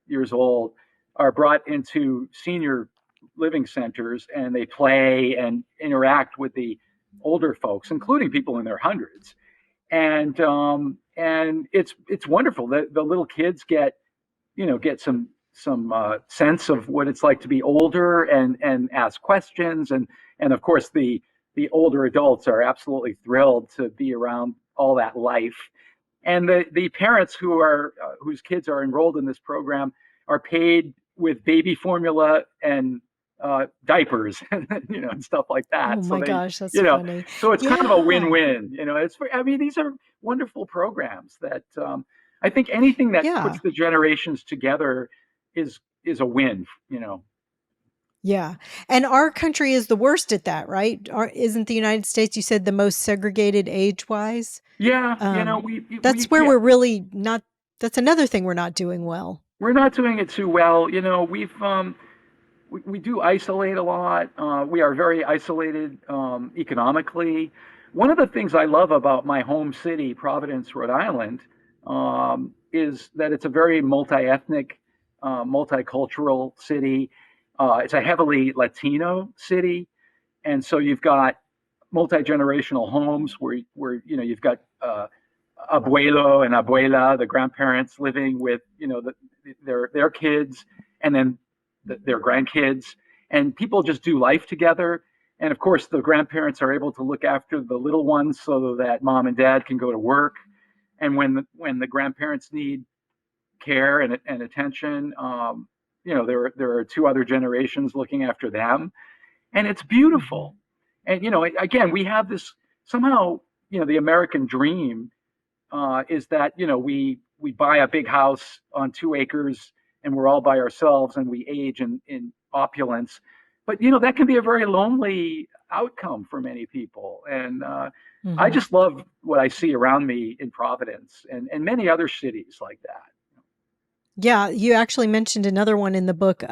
[SPEAKER 2] years old, are brought into senior living centers, and they play and interact with the older folks, including people in their hundreds. And it's wonderful. The little kids get some sense of what it's like to be older, and ask questions, and of course the older adults are absolutely thrilled to be around all that life. And the parents whose kids are enrolled in this program are paid with baby formula and diapers and stuff like
[SPEAKER 1] Oh
[SPEAKER 2] that. So
[SPEAKER 1] my
[SPEAKER 2] they
[SPEAKER 1] gosh, that's
[SPEAKER 2] you know
[SPEAKER 1] funny.
[SPEAKER 2] so it's kind of a
[SPEAKER 1] Yeah,
[SPEAKER 2] win-win. I mean, these are wonderful programs that I think anything that
[SPEAKER 1] yeah.
[SPEAKER 2] puts the generations together is a win.
[SPEAKER 1] Yeah. And our country is the worst at that, right? Isn't the United States, you said, the most segregated age wise?
[SPEAKER 2] Yeah,
[SPEAKER 1] Um, that's
[SPEAKER 2] we
[SPEAKER 1] where
[SPEAKER 2] yeah,
[SPEAKER 1] we're really not, that's another thing we're not doing well.
[SPEAKER 2] we're not doing it too well. We do isolate a lot. We are very isolated economically. One of the things I love about my home city, Providence, Rhode Island, is that it's a very multi-ethnic, multicultural city. It's a heavily Latino city, and so you've got multi-generational homes where you've got abuelo and abuela, the grandparents, living with their kids, and then their grandkids, and people just do life together. And of course, the grandparents are able to look after the little ones so that mom and dad can go to work. And when the grandparents need care and attention, there are two other generations looking after them, and it's
[SPEAKER 1] Mhm.
[SPEAKER 2] beautiful. And again, we have this somehow. The American dream is that we buy a big house on 2 acres, and we're all by ourselves, and we age in opulence. But that can be a very lonely outcome for many people. And I
[SPEAKER 1] Mhm.
[SPEAKER 2] just love what I see around me in Providence and many other cities like that.
[SPEAKER 1] Yeah, you actually mentioned another one in the book,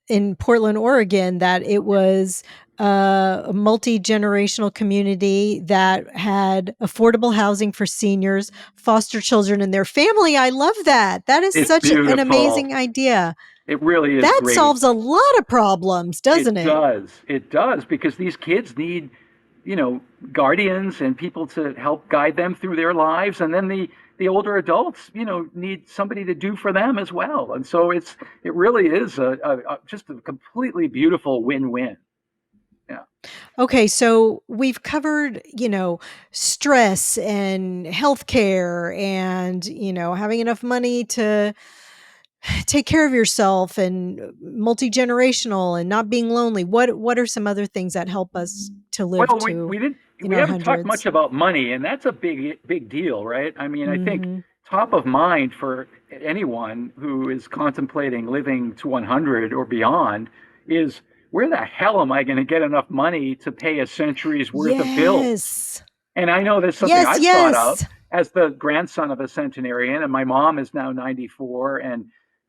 [SPEAKER 1] in Portland, Oregon, that it was a multi-generational community that had affordable housing for seniors, foster children and their family. I love that. That is
[SPEAKER 2] It's
[SPEAKER 1] such an
[SPEAKER 2] beautiful.
[SPEAKER 1] amazing idea.
[SPEAKER 2] It really is
[SPEAKER 1] That
[SPEAKER 2] great.
[SPEAKER 1] solves a lot of problems, doesn't
[SPEAKER 2] It
[SPEAKER 1] it?
[SPEAKER 2] does. It does, because these kids need, guardians and people to help guide them through their lives, and then the older adults, need somebody to do for them as well. And so it really is just a completely beautiful win-win. Yeah.
[SPEAKER 1] Okay, so we've covered, stress and healthcare and, having enough money to take care of yourself and multi-generational and not being lonely. What are some other things that help us to live
[SPEAKER 2] Well, we
[SPEAKER 1] to
[SPEAKER 2] we didn't
[SPEAKER 1] in
[SPEAKER 2] we
[SPEAKER 1] our
[SPEAKER 2] haven't talked much
[SPEAKER 1] hundreds?
[SPEAKER 2] about money, and that's a big deal, right? I mean, I think
[SPEAKER 1] Mhm.
[SPEAKER 2] top of mind for anyone who is contemplating living to 100 or beyond is, where the hell am I going to get enough money to pay a century's worth of bills?
[SPEAKER 1] Yes.
[SPEAKER 2] And I know that's something
[SPEAKER 1] Yes,
[SPEAKER 2] I've thought of
[SPEAKER 1] yes.
[SPEAKER 2] as the grandson of a centenarian, and my mom is now 94. And,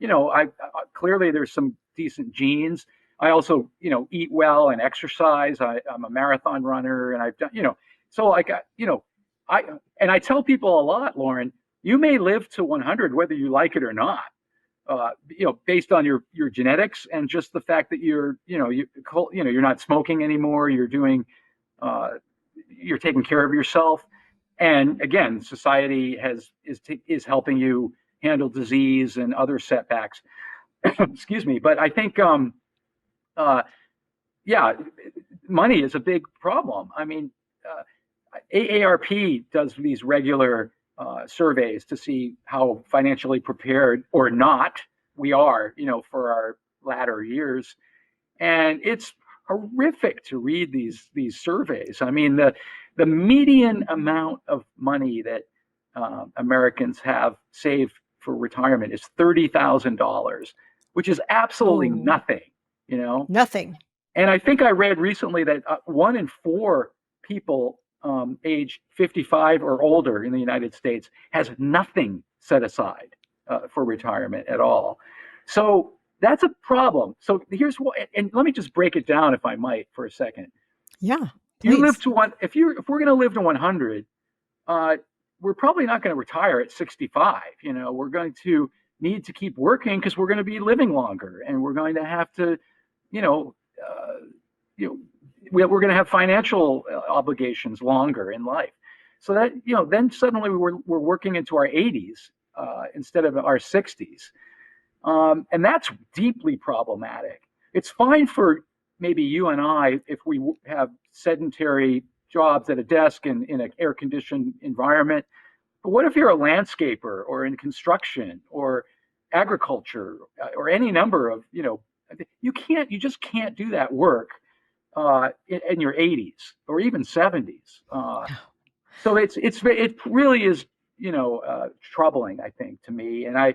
[SPEAKER 2] I clearly there's some decent genes. I also, eat well and exercise. I'm a marathon runner, and I've done, so like, I, and I tell people a lot, Lauren, you may live to 100 whether you like it or not. Based on your genetics and just the fact that you're not smoking anymore. Uh, you're taking care of yourself, and again, society is helping you handle disease and other setbacks. Excuse me, but I think uh, yeah, money is a big problem. I mean, AARP does these regular surveys to see how financially prepared or not we are, for our latter years, and it's horrific to read these surveys. I mean, the median amount of money that Americans have saved for retirement is $30,000, which is absolutely
[SPEAKER 1] Oh,
[SPEAKER 2] nothing, you know.
[SPEAKER 1] nothing.
[SPEAKER 2] And I think I read recently that 1 in 4 people age 55 or older in the United States has nothing set aside for retirement at all. So that's a problem. So here's what, and let me just break it down, if I might, for a second.
[SPEAKER 1] Yeah,
[SPEAKER 2] You live
[SPEAKER 1] please.
[SPEAKER 2] to one. If we're going to live to 100, uh, we're probably not going to retire at 65. We're going to need to keep working because we're going to be living longer, and we're going to have to, you know, uh, you know, we're going to have financial obligations longer in life. So that, then suddenly we're working into our 80s instead of our 60s, and that's deeply problematic. It's fine for maybe you and I if we have sedentary jobs at a desk in an air conditioned environment. But what if you're a landscaper or in construction or agriculture or any number of, you just can't do that work in your 80s or even 70s. So it really is, troubling, I think, to me. And I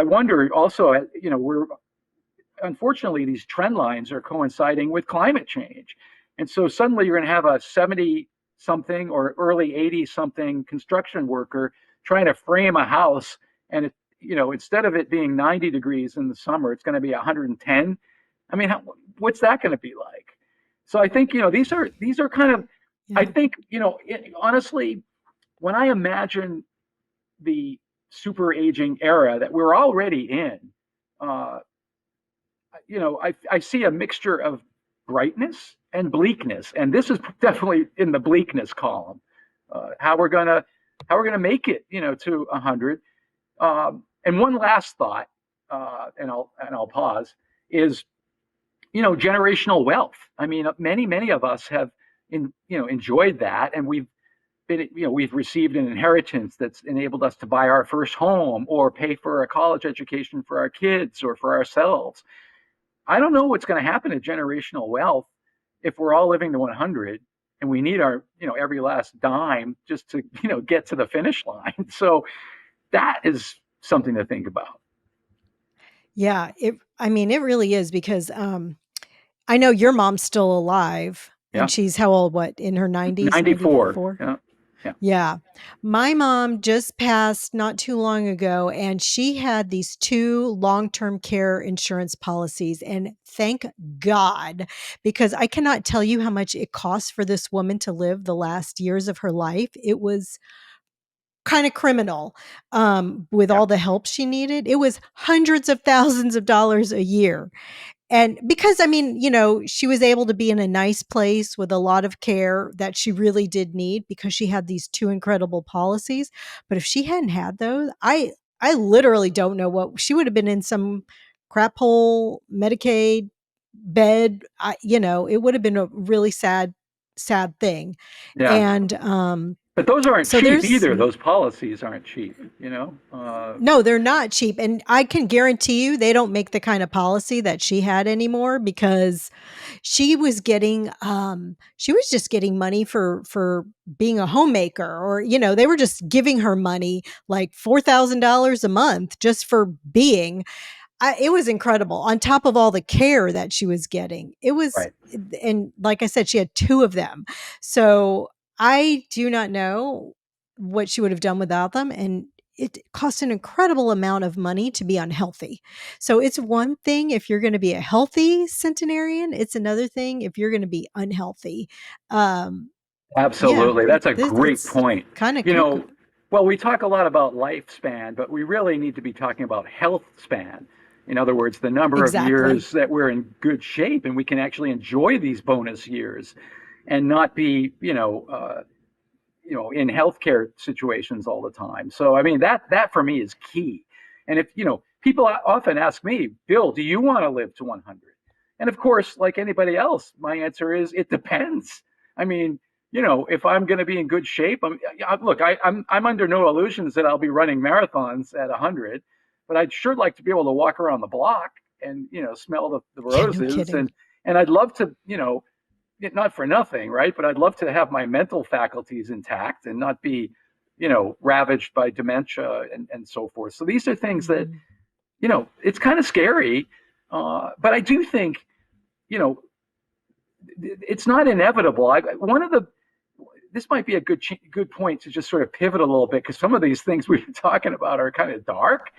[SPEAKER 2] wonder also, we're unfortunately these trend lines are coinciding with climate change, and so suddenly you're going to have a 70 something or early 80 something construction worker trying to frame a house, and instead of it being 90 degrees in the summer, it's going to be 110. I mean, what's that going to be like? So I think these are kind of, I
[SPEAKER 1] Yeah.
[SPEAKER 2] think, honestly, when I imagine the super aging era that we're already in, uh, I see a mixture of brightness and bleakness, and this is definitely in the bleakness column. How we're gonna make it, to 100. And one last thought, and I'll pause, is generational wealth. I mean, many of us have enjoyed that, and we've received an inheritance that's enabled us to buy our first home or pay for a college education for our kids or for ourselves. I don't know what's going to happen to generational wealth if we're all living to 100 and we need our, every last dime just to, get to the finish line. So that is something to think about.
[SPEAKER 1] Yeah, I mean, it really is because, I know your mom's still alive
[SPEAKER 2] Yeah.
[SPEAKER 1] and she's how old? What, in her 90s,
[SPEAKER 2] 94.
[SPEAKER 1] 94?
[SPEAKER 2] Yeah. Yeah.
[SPEAKER 1] Yeah. My mom just passed not too long ago, and she had these 2 long-term care insurance policies, and thank God, because I cannot tell you how much it costs for this woman to live the last years of her life. It was kinda criminal, with
[SPEAKER 2] Yeah.
[SPEAKER 1] all the help she needed. It was hundreds of thousands of dollars a year. And because, I mean, she was able to be in a nice place with a lot of care that she really did need because she had these 2 incredible policies. But if she hadn't had those, I literally don't know what she would have been in, some crap hole Medicaid bed. It would have been a really sad thing.
[SPEAKER 2] Yeah.
[SPEAKER 1] And
[SPEAKER 2] But those aren't
[SPEAKER 1] so
[SPEAKER 2] cheap
[SPEAKER 1] there's
[SPEAKER 2] either. Those policies aren't cheap,
[SPEAKER 1] no, they're not cheap, and I can guarantee you they don't make the kind of policy that she had anymore, because she was just getting money for being a homemaker, or they were just giving her money like $4,000 a month just for being. It was incredible, on top of all the care that she was getting. It was,
[SPEAKER 2] right.
[SPEAKER 1] and like I said, she had 2 of them. So I do not know what she would have done without them, and it costs an incredible amount of money to be unhealthy. So it's one thing if you're going to be a healthy centenarian, it's another thing if you're going to be unhealthy. Um, yeah,
[SPEAKER 2] Absolutely. That's a great
[SPEAKER 1] it's
[SPEAKER 2] point.
[SPEAKER 1] kind of
[SPEAKER 2] You
[SPEAKER 1] cuckoo.
[SPEAKER 2] know, well, we talk a lot about lifespan, but we really need to be talking about health span. In other words, the number of
[SPEAKER 1] Exactly.
[SPEAKER 2] years that we're in good shape and we can actually enjoy these bonus years and not be, in healthcare situations all the time. So, I mean, that for me is key. And if, people often ask me, Bill, do you want to live to 100? And of course, like anybody else, my answer is it depends. I mean, if I'm going to be in good shape, look, I'm under no illusions that I'll be running marathons at 100, but I'd sure like to be able to walk around the block and, smell the
[SPEAKER 1] Yeah, no
[SPEAKER 2] roses.
[SPEAKER 1] kidding.
[SPEAKER 2] And I'd love to, not for nothing, right? But I'd love to have my mental faculties intact and not be, ravaged by dementia and so forth. So these are things that,
[SPEAKER 1] Mhm.
[SPEAKER 2] it's kind of scary. But I do think, you know, it's not inevitable. This might be a good point to just sort of pivot a little bit because some of these things we've been talking about are kind of dark.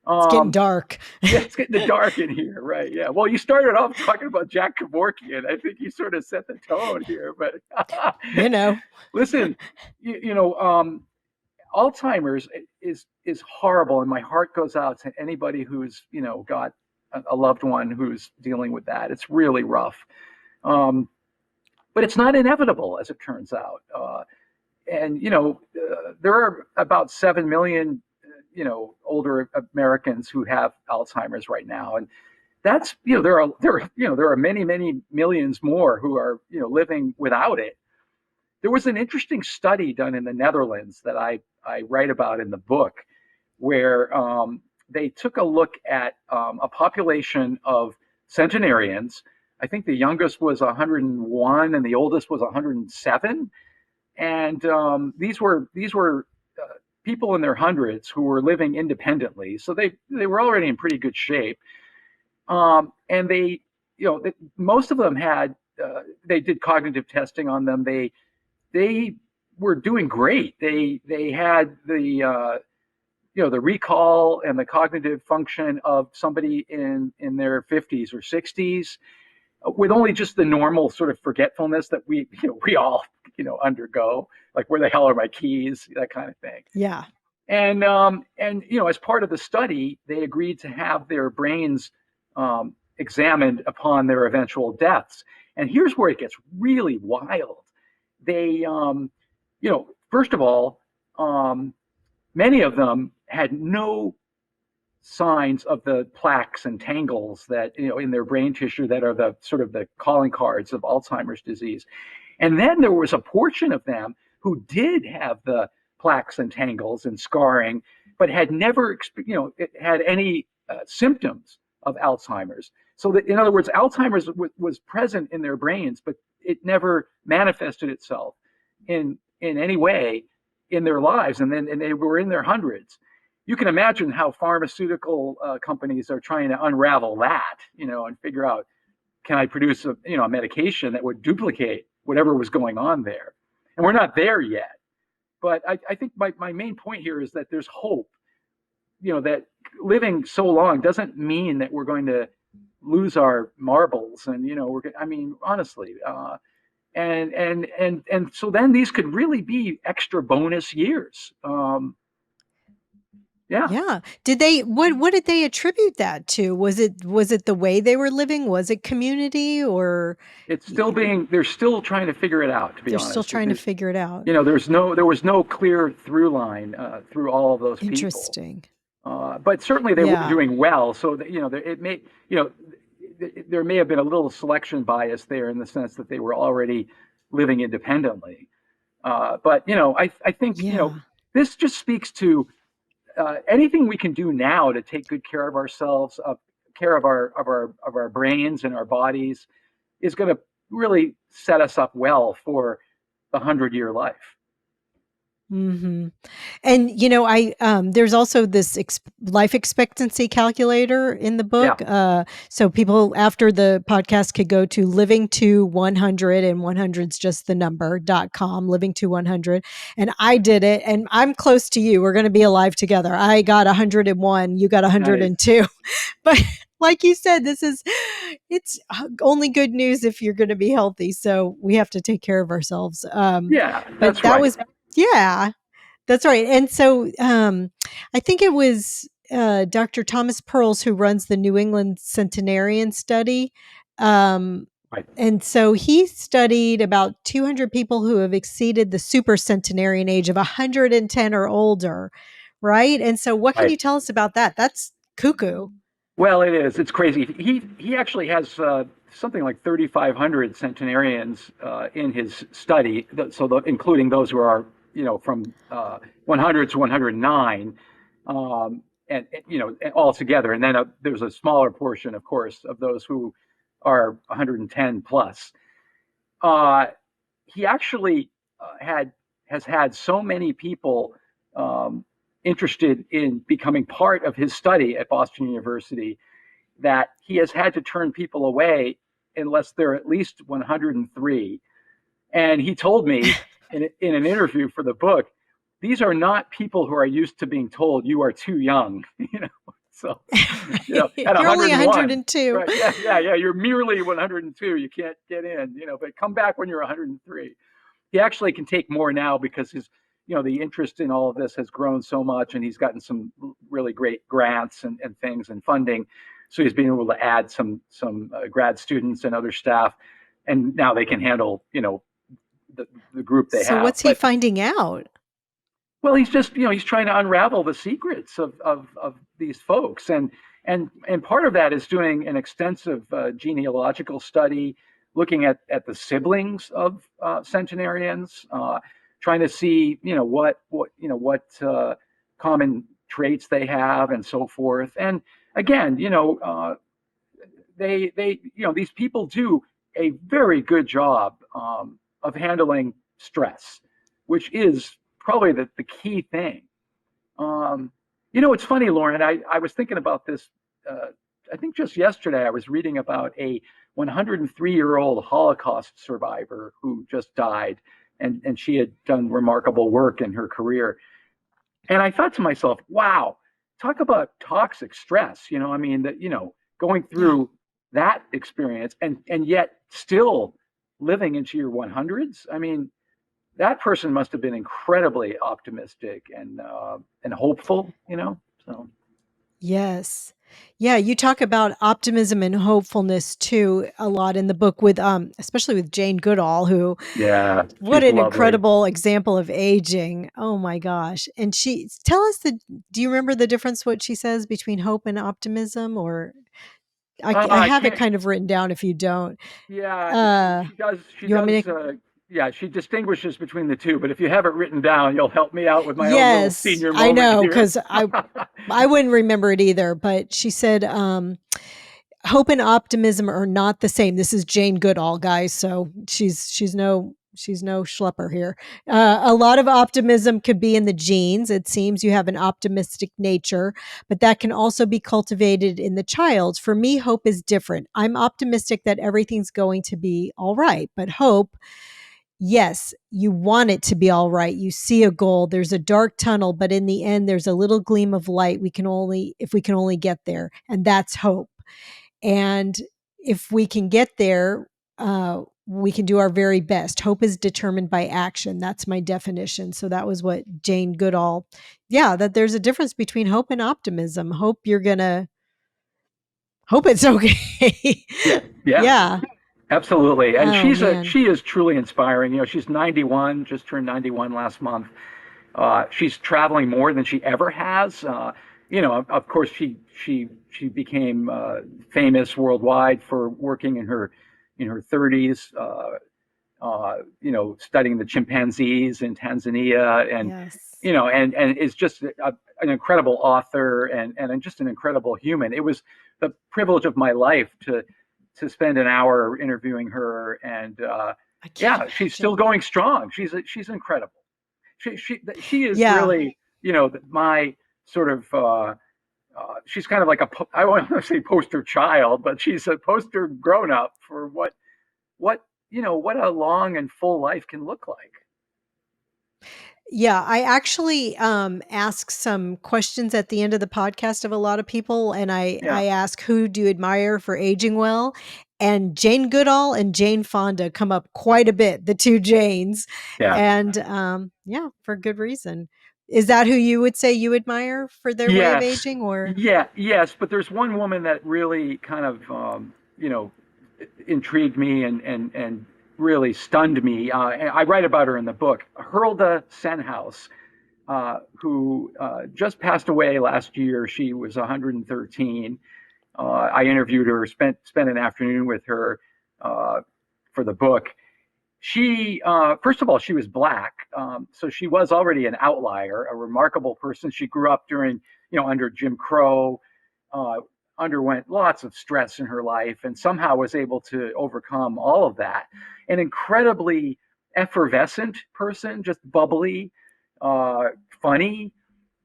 [SPEAKER 1] It's getting
[SPEAKER 2] Um,
[SPEAKER 1] dark.
[SPEAKER 2] yeah, it's getting dark in here, right? Yeah. Well, you started off talking about Jack Kevorkian. I think you sort of set the tone here. But
[SPEAKER 1] you know.
[SPEAKER 2] listen, you, you know, Alzheimer's is horrible, and my heart goes out to anybody who's got a loved one who's dealing with that. It's really rough, but it's not inevitable, as it turns out. And there are about 7 million older Americans who have Alzheimer's right now, and that's there are many millions more who are living without it. There was an interesting study done in the Netherlands that I write about in the book, where they took a look at a population of centenarians. I think the youngest was 101 and the oldest was 107. And these were people in their hundreds who were living independently, so they were already in pretty good shape. And most of them had they did cognitive testing on them. They were doing great. They had the recall and the cognitive function of somebody in their 50s or 60s, with only just the normal sort of forgetfulness that we all undergo, like where the hell are my keys, that kind of thing.
[SPEAKER 1] Yeah.
[SPEAKER 2] And as part of the study, they agreed to have their brains examined upon their eventual deaths. And here's where it gets really wild. They, first of all, many of them had no signs of the plaques and tangles that in their brain tissue that are the sort of the calling cards of Alzheimer's disease. And then there was a portion of them who did have the plaques and tangles and scarring, but had never had any symptoms of Alzheimer's. So that, in other words, Alzheimer's was present in their brains, but it never manifested itself in any way in their lives. And they were in their hundreds. You can imagine how pharmaceutical companies are trying to unravel that, and figure out, can I produce a medication that would duplicate whatever was going on there? And we're not there yet. But I think my main point here is that there's hope. That living so long doesn't mean that we're going to lose our marbles, and I mean, honestly, and so then these could really be extra bonus years. Yeah,
[SPEAKER 1] Yeah. Did they what did they attribute that to? Was it the way they were living? Was it community or
[SPEAKER 2] it's still
[SPEAKER 1] y-
[SPEAKER 2] being they're still trying to figure it out. To be
[SPEAKER 1] they're still
[SPEAKER 2] honest,
[SPEAKER 1] trying to figure it out?
[SPEAKER 2] there was no clear through line through all of those people.
[SPEAKER 1] Interesting.
[SPEAKER 2] But certainly they were
[SPEAKER 1] Yeah.
[SPEAKER 2] doing well. So that, it may there may have been a little selection bias there in the sense that they were already living independently. But I think
[SPEAKER 1] Yeah.
[SPEAKER 2] this just speaks to anything we can do now to take good care of ourselves, care of our brains and our bodies, is going to really set us up well for the 100-year life.
[SPEAKER 1] Hmm. And I there's also this life expectancy calculator in the
[SPEAKER 2] Yeah,
[SPEAKER 1] book. So people after the podcast could go to living to 100, and 100's just the number.com, living to 100. And I did it, and I'm close to you. We're going to be alive together. I got 101, you got
[SPEAKER 2] nice.
[SPEAKER 1] 102. But like you said, it's only good news if you're going to be healthy. So we have to take care of ourselves.
[SPEAKER 2] Yeah,
[SPEAKER 1] But
[SPEAKER 2] that's
[SPEAKER 1] that
[SPEAKER 2] right.
[SPEAKER 1] was, yeah, that's right. And so I think it was Dr. Thomas Pearls who runs the New England Centenarian study. Um,
[SPEAKER 2] Right,
[SPEAKER 1] and so he studied about 200 people who have exceeded the super centenarian age of 110 or older. Right. And so, what can
[SPEAKER 2] right.
[SPEAKER 1] you tell us about that? That's cuckoo.
[SPEAKER 2] Well, it is. It's crazy. He actually has something like 3,500 centenarians in his study, including those who are from 100 to 109, and all together. And then there's a smaller portion, of course, of those who are 110 plus. Uh, he actually had has had so many people um, interested in becoming part of his study at Boston University that he has had to turn people away unless they're at least 103. And he told me in an interview for the book, these are not people who are used to being told you are too young, So, at
[SPEAKER 1] You're only
[SPEAKER 2] 101,
[SPEAKER 1] 102.
[SPEAKER 2] right? Yeah, yeah, yeah. You're merely 102. You can't get in, but come back when you're 103. He actually can take more now because the interest in all of this has grown so much, and he's gotten some really great grants and things and funding. So he's been able to add some grad students and other staff, and now they can handle the group they
[SPEAKER 1] So,
[SPEAKER 2] have.
[SPEAKER 1] what's he
[SPEAKER 2] But
[SPEAKER 1] finding out?
[SPEAKER 2] well, he's just he's trying to unravel the secrets of these folks, and part of that is doing an extensive genealogical study, looking at the siblings of centenarians, trying to see what common traits they have and so forth. And again, they these people do a very good job of handling stress, which is probably the key thing. um, it's funny, Lauren. I was thinking about this. uh, I think just yesterday I was reading about a 103-year-old Holocaust survivor who just died, and she had done remarkable work in her career. And I thought to myself, wow, talk about toxic stress. I mean, that, going
[SPEAKER 1] Yeah.
[SPEAKER 2] through that experience and yet still living into your 100s. I mean, that person must have been incredibly optimistic and hopeful. So
[SPEAKER 1] Yes. Yeah, you talk about optimism and hopefulness too a lot in the book with especially with Jane Goodall, who
[SPEAKER 2] yeah,
[SPEAKER 1] what
[SPEAKER 2] she's
[SPEAKER 1] an
[SPEAKER 2] lovely.
[SPEAKER 1] incredible example of aging. Oh my gosh. And she tell us the do you remember the difference what she says between hope and optimism, or I
[SPEAKER 2] I
[SPEAKER 1] have it
[SPEAKER 2] can't.
[SPEAKER 1] kind of written down if you don't.
[SPEAKER 2] Yeah, she
[SPEAKER 1] Uh
[SPEAKER 2] she does she
[SPEAKER 1] you want me
[SPEAKER 2] does.
[SPEAKER 1] to
[SPEAKER 2] Yeah, she distinguishes between the two. But if you have it written down, you'll help me out with my own little
[SPEAKER 1] Yes,
[SPEAKER 2] senior
[SPEAKER 1] I
[SPEAKER 2] moment
[SPEAKER 1] know
[SPEAKER 2] here.
[SPEAKER 1] cuz I wouldn't remember it either, but she said hope and optimism are not the same. This is Jane Goodall, guys, so she's no schlepper here. A lot of optimism could be in the genes. It seems you have an optimistic nature, but that can also be cultivated in the child. For me, hope is different. I'm optimistic that everything's going to be all right, but hope, yes, you want it to be all right. You see a goal, there's a dark tunnel, but in the end, there's a little gleam of light. If we can only get there, and that's hope. And if we can get there, we can do our very best. Hope is determined by action. That's my definition. So that was what Jane Goodall, yeah, that there's a difference between hope and optimism. Hope you're going to hope it's okay.
[SPEAKER 2] Yeah, yeah,
[SPEAKER 1] Yeah.
[SPEAKER 2] absolutely. And
[SPEAKER 1] Oh, man.
[SPEAKER 2] she is truly inspiring. She's 91, just turned 91 last month. She's traveling more than she ever has. Of course, she became famous worldwide for working in her 30s. Studying the chimpanzees in Tanzania, and
[SPEAKER 1] Yes.
[SPEAKER 2] and is just an incredible author and just an incredible human. It was the privilege of my life to spend an hour interviewing her, and
[SPEAKER 1] I can't
[SPEAKER 2] yeah, she's still
[SPEAKER 1] imagine.
[SPEAKER 2] going strong. She's incredible. She is
[SPEAKER 1] Yeah.
[SPEAKER 2] really, my sort of. She's kind of like I don't want to say poster child, but she's a poster grown up for what what a long and full life can look like.
[SPEAKER 1] Yeah, I actually ask some questions at the end of the podcast of a lot of people, and
[SPEAKER 2] Yeah,
[SPEAKER 1] I ask who do you admire for aging well, and Jane Goodall and Jane Fonda come up quite a bit, the two Janes,
[SPEAKER 2] yeah.
[SPEAKER 1] and yeah, for good reason. Is that who you would say you admire for their way of
[SPEAKER 2] Yes,
[SPEAKER 1] aging, or
[SPEAKER 2] yes, but there's one woman that really kind of you know intrigued me and really stunned me. And I write about her in the book, Hilda Senhouse, who just passed away last year. She was 113. I interviewed her, spent an afternoon with her uh, for the book. She, first of all, she was black, so she was already an outlier, a remarkable person. She grew up during, under Jim Crow, uh, underwent lots of stress in her life, and somehow was able to overcome all of that. An incredibly effervescent person, just bubbly, uh, funny.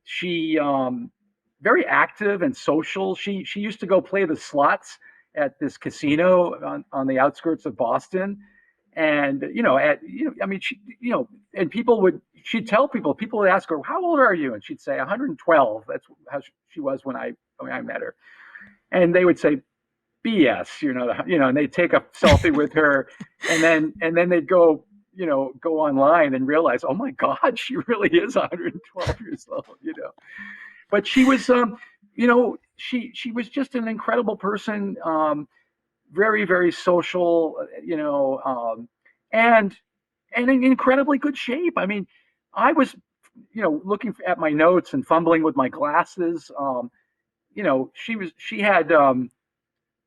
[SPEAKER 2] She very active and social. She used to go play the slots at this casino on the outskirts of Boston, and I mean, and she'd tell people would ask her, "How old are you?" And she'd say 112. That's how she was when I met her, and they would say BS, and they'd take a selfie with her, and then they'd go online and realize, oh my God, she really is 112 years old. But she was, she was just an incredible person, very very social, and in incredibly good shape. I mean, I was, looking at my notes and fumbling with my glasses. She had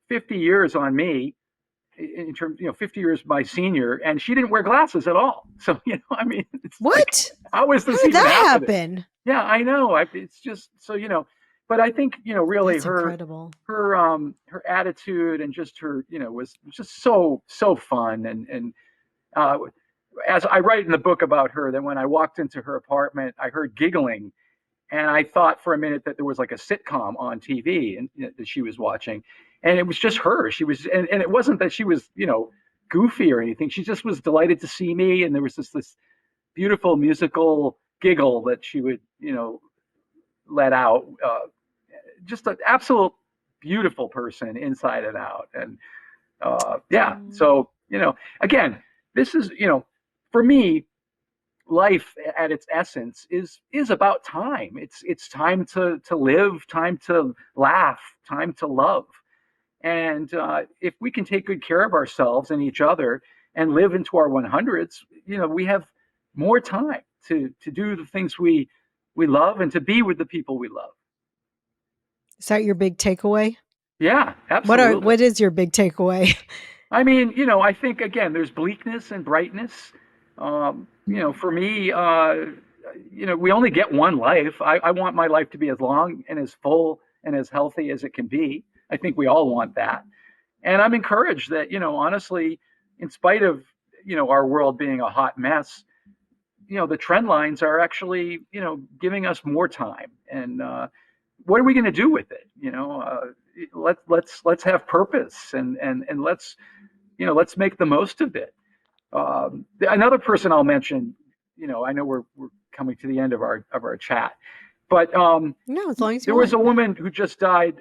[SPEAKER 2] 50 years on me in terms, 50 years my senior, and she didn't wear glasses at all. So, I mean, it's like,
[SPEAKER 1] what?
[SPEAKER 2] how is
[SPEAKER 1] How
[SPEAKER 2] this
[SPEAKER 1] did
[SPEAKER 2] even
[SPEAKER 1] that
[SPEAKER 2] happening?
[SPEAKER 1] happen?
[SPEAKER 2] Yeah, I know. It's just so, but I think, really
[SPEAKER 1] That's
[SPEAKER 2] her,
[SPEAKER 1] incredible.
[SPEAKER 2] her attitude and just her, was just so fun. And uh, as I write in the book about her, that when I walked into her apartment, I heard giggling, and I thought for a minute that there was like a sitcom on TV and that she was watching, and it was just her. She was, and it wasn't that she was, goofy or anything. She just was delighted to see me, and there was this beautiful musical giggle that she would, let out. Just an absolute beautiful person inside and out, and yeah.
[SPEAKER 1] Mm.
[SPEAKER 2] So again, this is, for me, life at its essence is about time. It's time to live, time to laugh, time to love. And if we can take good care of ourselves and each other and live into our 100s, we have more time to do the things we love and to be with the people we love.
[SPEAKER 1] Is that your big takeaway?
[SPEAKER 2] Yeah, absolutely.
[SPEAKER 1] What is your big takeaway?
[SPEAKER 2] I mean, I think again, there's bleakness and brightness. For me, we only get one life. I want my life to be as long and as full and as healthy as it can be. I think we all want that. And I'm encouraged that, honestly, in spite of, our world being a hot mess, the trend lines are actually, giving us more time. And what are we going to do with it? Let's have purpose, and let's make the most of it. Another person I'll mention, I know we're coming to the end of our chat, but
[SPEAKER 1] No, as long as you
[SPEAKER 2] there was
[SPEAKER 1] want.
[SPEAKER 2] a woman who just died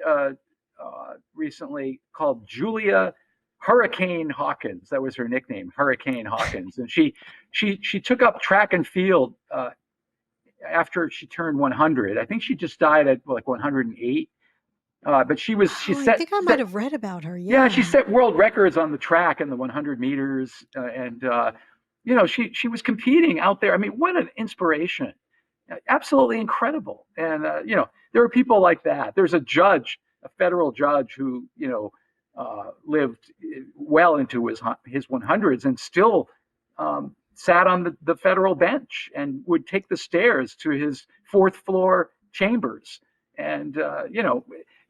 [SPEAKER 2] recently called Julia Hurricane Hawkins. That was her nickname, Hurricane Hawkins, and she took up track and field after she turned 100. I think she just died at like 108. But she
[SPEAKER 1] Oh, I think I might
[SPEAKER 2] set
[SPEAKER 1] have read about her.
[SPEAKER 2] yeah, she
[SPEAKER 1] Yeah.
[SPEAKER 2] set world records on the track in the 100 meters, and she was competing out there. I mean, what an inspiration! Absolutely incredible. And there are people like that. There's a judge, a federal judge, who lived well into his 100s and still sat on the federal bench and would take the stairs to his fourth floor chambers. And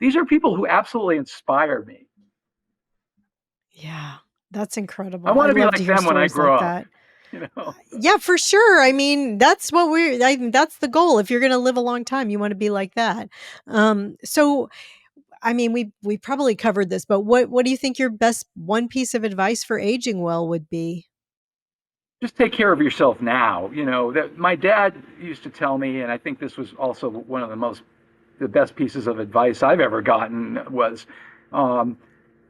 [SPEAKER 2] these are people who absolutely inspire me.
[SPEAKER 1] Yeah. That's
[SPEAKER 2] I
[SPEAKER 1] incredible. I
[SPEAKER 2] want to be
[SPEAKER 1] love to
[SPEAKER 2] like
[SPEAKER 1] hear
[SPEAKER 2] them when I
[SPEAKER 1] stories
[SPEAKER 2] grow
[SPEAKER 1] like
[SPEAKER 2] up.
[SPEAKER 1] that.
[SPEAKER 2] you know.
[SPEAKER 1] Yeah, for sure. I mean, that's the goal. If you're going to live a long time, you want to be like that. So I mean, we probably covered this, but what do you think your best one piece of advice for aging well would be?
[SPEAKER 2] Just take care of yourself now. You know, that my dad used to tell me, and I think this was also one of the best pieces of advice I've ever gotten was, um,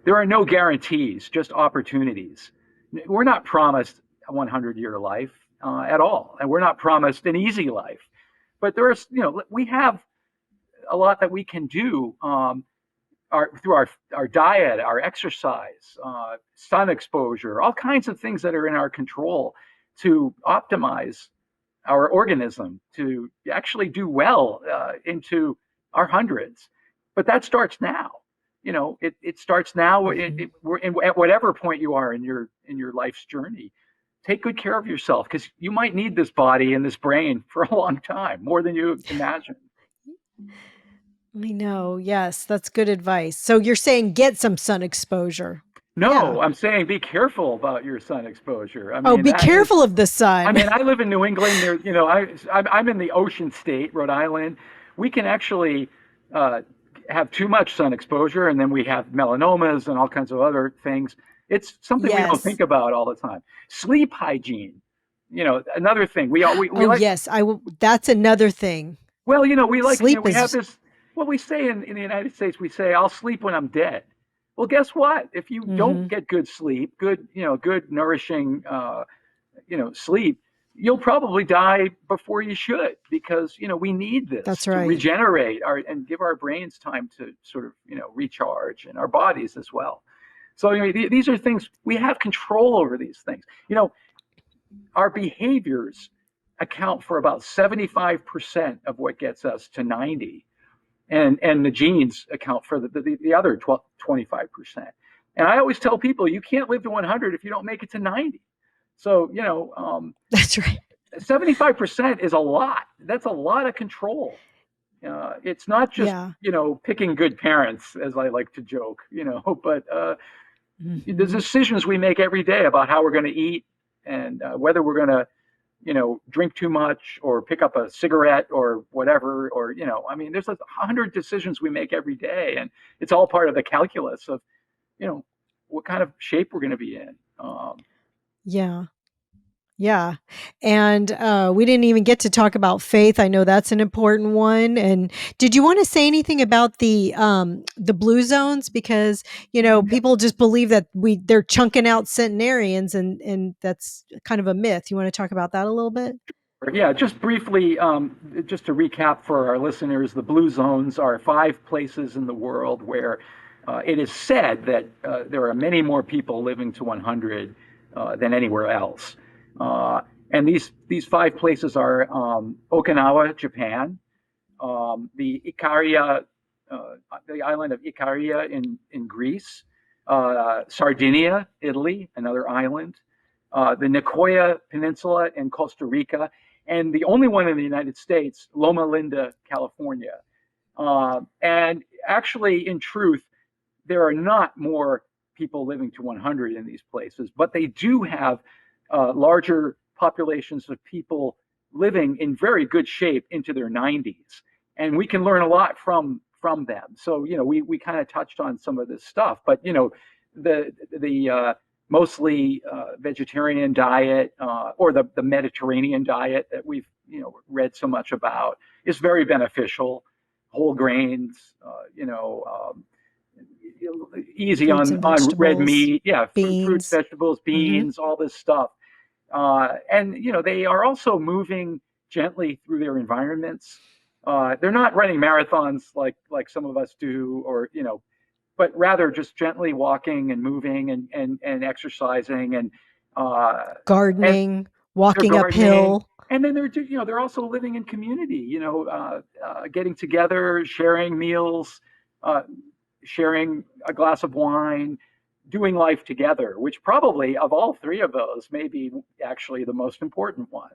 [SPEAKER 2] there are no guarantees, just opportunities. We're not promised a 100-year life at all, and we're not promised an easy life. But there's, we have a lot that we can do, through our diet, our exercise, sun exposure, all kinds of things that are in our control to optimize our organism to actually do well into our hundreds. But that starts now. It starts now.
[SPEAKER 1] Mhm.
[SPEAKER 2] At whatever point you are in your life's journey. Take good care of yourself because you might need this body and this brain for a long time, more than you imagine.
[SPEAKER 1] I know. Yes, that's good advice. So you're saying get some sun exposure. Yeah.
[SPEAKER 2] No, I'm saying be careful about your sun exposure. I
[SPEAKER 1] Oh,
[SPEAKER 2] mean,
[SPEAKER 1] be
[SPEAKER 2] that is,
[SPEAKER 1] careful of the
[SPEAKER 2] I
[SPEAKER 1] sun.
[SPEAKER 2] mean, I live in New England. There, I'm in the ocean state, Rhode Island. We can actually uh, have too much sun exposure, and then we have melanomas and all kinds of other things. It's something we don't
[SPEAKER 1] Yes.
[SPEAKER 2] think about all the time. Sleep hygiene, another thing. We
[SPEAKER 1] Oh,
[SPEAKER 2] like,
[SPEAKER 1] yes. That's another thing.
[SPEAKER 2] well, we like,
[SPEAKER 1] Sleep
[SPEAKER 2] we have
[SPEAKER 1] is
[SPEAKER 2] this, what we say in the United States, we say, I'll sleep when I'm dead. Well, guess what? If you don't
[SPEAKER 1] mhm.
[SPEAKER 2] get good sleep, good nourishing, sleep, you'll probably die before you should because, we need this
[SPEAKER 1] That's
[SPEAKER 2] to
[SPEAKER 1] right.
[SPEAKER 2] regenerate and give our brains time to sort of, recharge and our bodies as well. So, these are things we have control over these things. Our behaviors account for about 75% of what gets us to 90, and the genes account for the other 25%. And I always tell people you can't live to 100 if you don't make it to 90. So,
[SPEAKER 1] That's right.
[SPEAKER 2] 75% is a lot. That's a lot of control. It's not just,
[SPEAKER 1] Yeah.
[SPEAKER 2] picking good parents, as I like to joke, but the
[SPEAKER 1] Mhm.
[SPEAKER 2] decisions we make every day about how we're going to eat and whether we're going to, drink too much or pick up a cigarette or whatever, or, I mean, there's 100 decisions we make every day, and it's all part of the calculus of, you know, what kind of shape we're going to be in.
[SPEAKER 1] Yeah. Yeah. And we didn't even get to talk about faith. I know that's an important one. And did you want to say anything about the blue zones? Because, people just believe that they're chunking out centenarians and that's kind of a myth. You want to talk about that a little bit?
[SPEAKER 2] Yeah, just briefly, just to recap for our listeners, the blue zones are 5 places in the world where it is said that there are many more people living to 100 than anywhere else. And these 5 places are Okinawa, Japan, uh, the island of Ikaria in Greece, Sardinia, Italy, another island, the Nicoya Peninsula in Costa Rica, and the only one in the United States, Loma Linda, California. And actually, in truth, there are not more people living to 100 in these places, but they do have larger populations of people living in very good shape into their 90s, and we can learn a lot from them. So we kind of touched on some of this stuff, but the mostly vegetarian diet or the Mediterranean diet that we've read so much about is very beneficial. Whole grains, easy
[SPEAKER 1] Fruits
[SPEAKER 2] on
[SPEAKER 1] and
[SPEAKER 2] red
[SPEAKER 1] vegetables,
[SPEAKER 2] meat, yeah, fruits,
[SPEAKER 1] beans.
[SPEAKER 2] vegetables,
[SPEAKER 1] Hmm.
[SPEAKER 2] beans, all this stuff. And they are also moving gently through their environments. They're not running marathons like some of us do, or but rather just gently walking and moving and exercising uh, and
[SPEAKER 1] Gardening,
[SPEAKER 2] they're
[SPEAKER 1] walking
[SPEAKER 2] gardening,
[SPEAKER 1] uphill.
[SPEAKER 2] and then they're also living in community. Getting together, sharing meals, uh, sharing a glass of wine, doing life together. Which probably of all three of those, may be actually the most important one.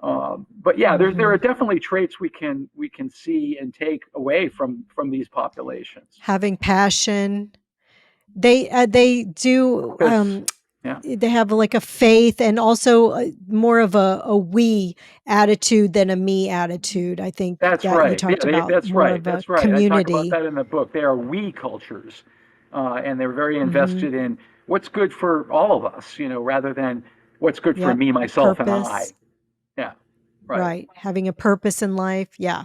[SPEAKER 2] But yeah, there are
[SPEAKER 1] Hmm.
[SPEAKER 2] definitely traits we can see and take away from these populations.
[SPEAKER 1] Having passion. They do,
[SPEAKER 2] Purpose, Yeah.
[SPEAKER 1] they have like a faith and also more of a we attitude than a me attitude. I think
[SPEAKER 2] That's
[SPEAKER 1] that you
[SPEAKER 2] right.
[SPEAKER 1] talked
[SPEAKER 2] Yeah,
[SPEAKER 1] about
[SPEAKER 2] that's
[SPEAKER 1] more
[SPEAKER 2] right.
[SPEAKER 1] of a
[SPEAKER 2] That's right. I talk about
[SPEAKER 1] community.
[SPEAKER 2] that in the book. They are we cultures, and they're very
[SPEAKER 1] Hmm.
[SPEAKER 2] invested in what's good for all of us, rather than what's good for
[SPEAKER 1] Yep.
[SPEAKER 2] me,
[SPEAKER 1] A
[SPEAKER 2] myself, and I.
[SPEAKER 1] purpose.
[SPEAKER 2] Yeah, right.
[SPEAKER 1] Right. Having a purpose in life. Yeah.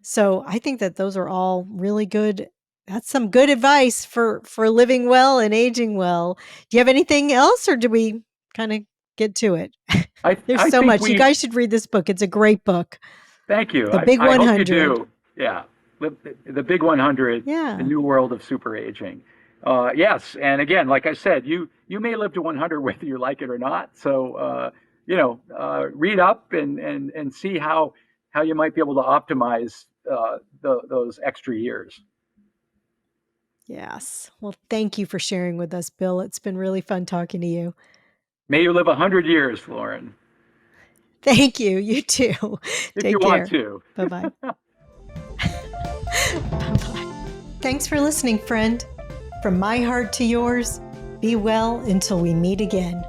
[SPEAKER 1] So I think that those are all really good. That's some good advice for living well and aging well. Do you have anything else, or do we kind of get to it?
[SPEAKER 2] I
[SPEAKER 1] There's
[SPEAKER 2] I
[SPEAKER 1] so
[SPEAKER 2] think
[SPEAKER 1] much. You
[SPEAKER 2] we.
[SPEAKER 1] guys should read this book. It's a great book.
[SPEAKER 2] Thank you.
[SPEAKER 1] The
[SPEAKER 2] I
[SPEAKER 1] Big
[SPEAKER 2] I hope you
[SPEAKER 1] 100.
[SPEAKER 2] do. Yeah, the big 100, the
[SPEAKER 1] Yeah.
[SPEAKER 2] new world of super aging. Yes, and again, like I said, you may live to 100 whether you like it or not. So read up and see how you might be able to optimize those extra years.
[SPEAKER 1] Yes. Well, thank you for sharing with us, Bill. It's been really fun talking to you.
[SPEAKER 2] May you live 100 years, Lauren,
[SPEAKER 1] Thank you. You too.
[SPEAKER 2] if you
[SPEAKER 1] Take
[SPEAKER 2] want
[SPEAKER 1] care.
[SPEAKER 2] to.
[SPEAKER 1] Bye bye. Bye bye. Thanks for listening, friend. From my heart to yours, be well until we meet again.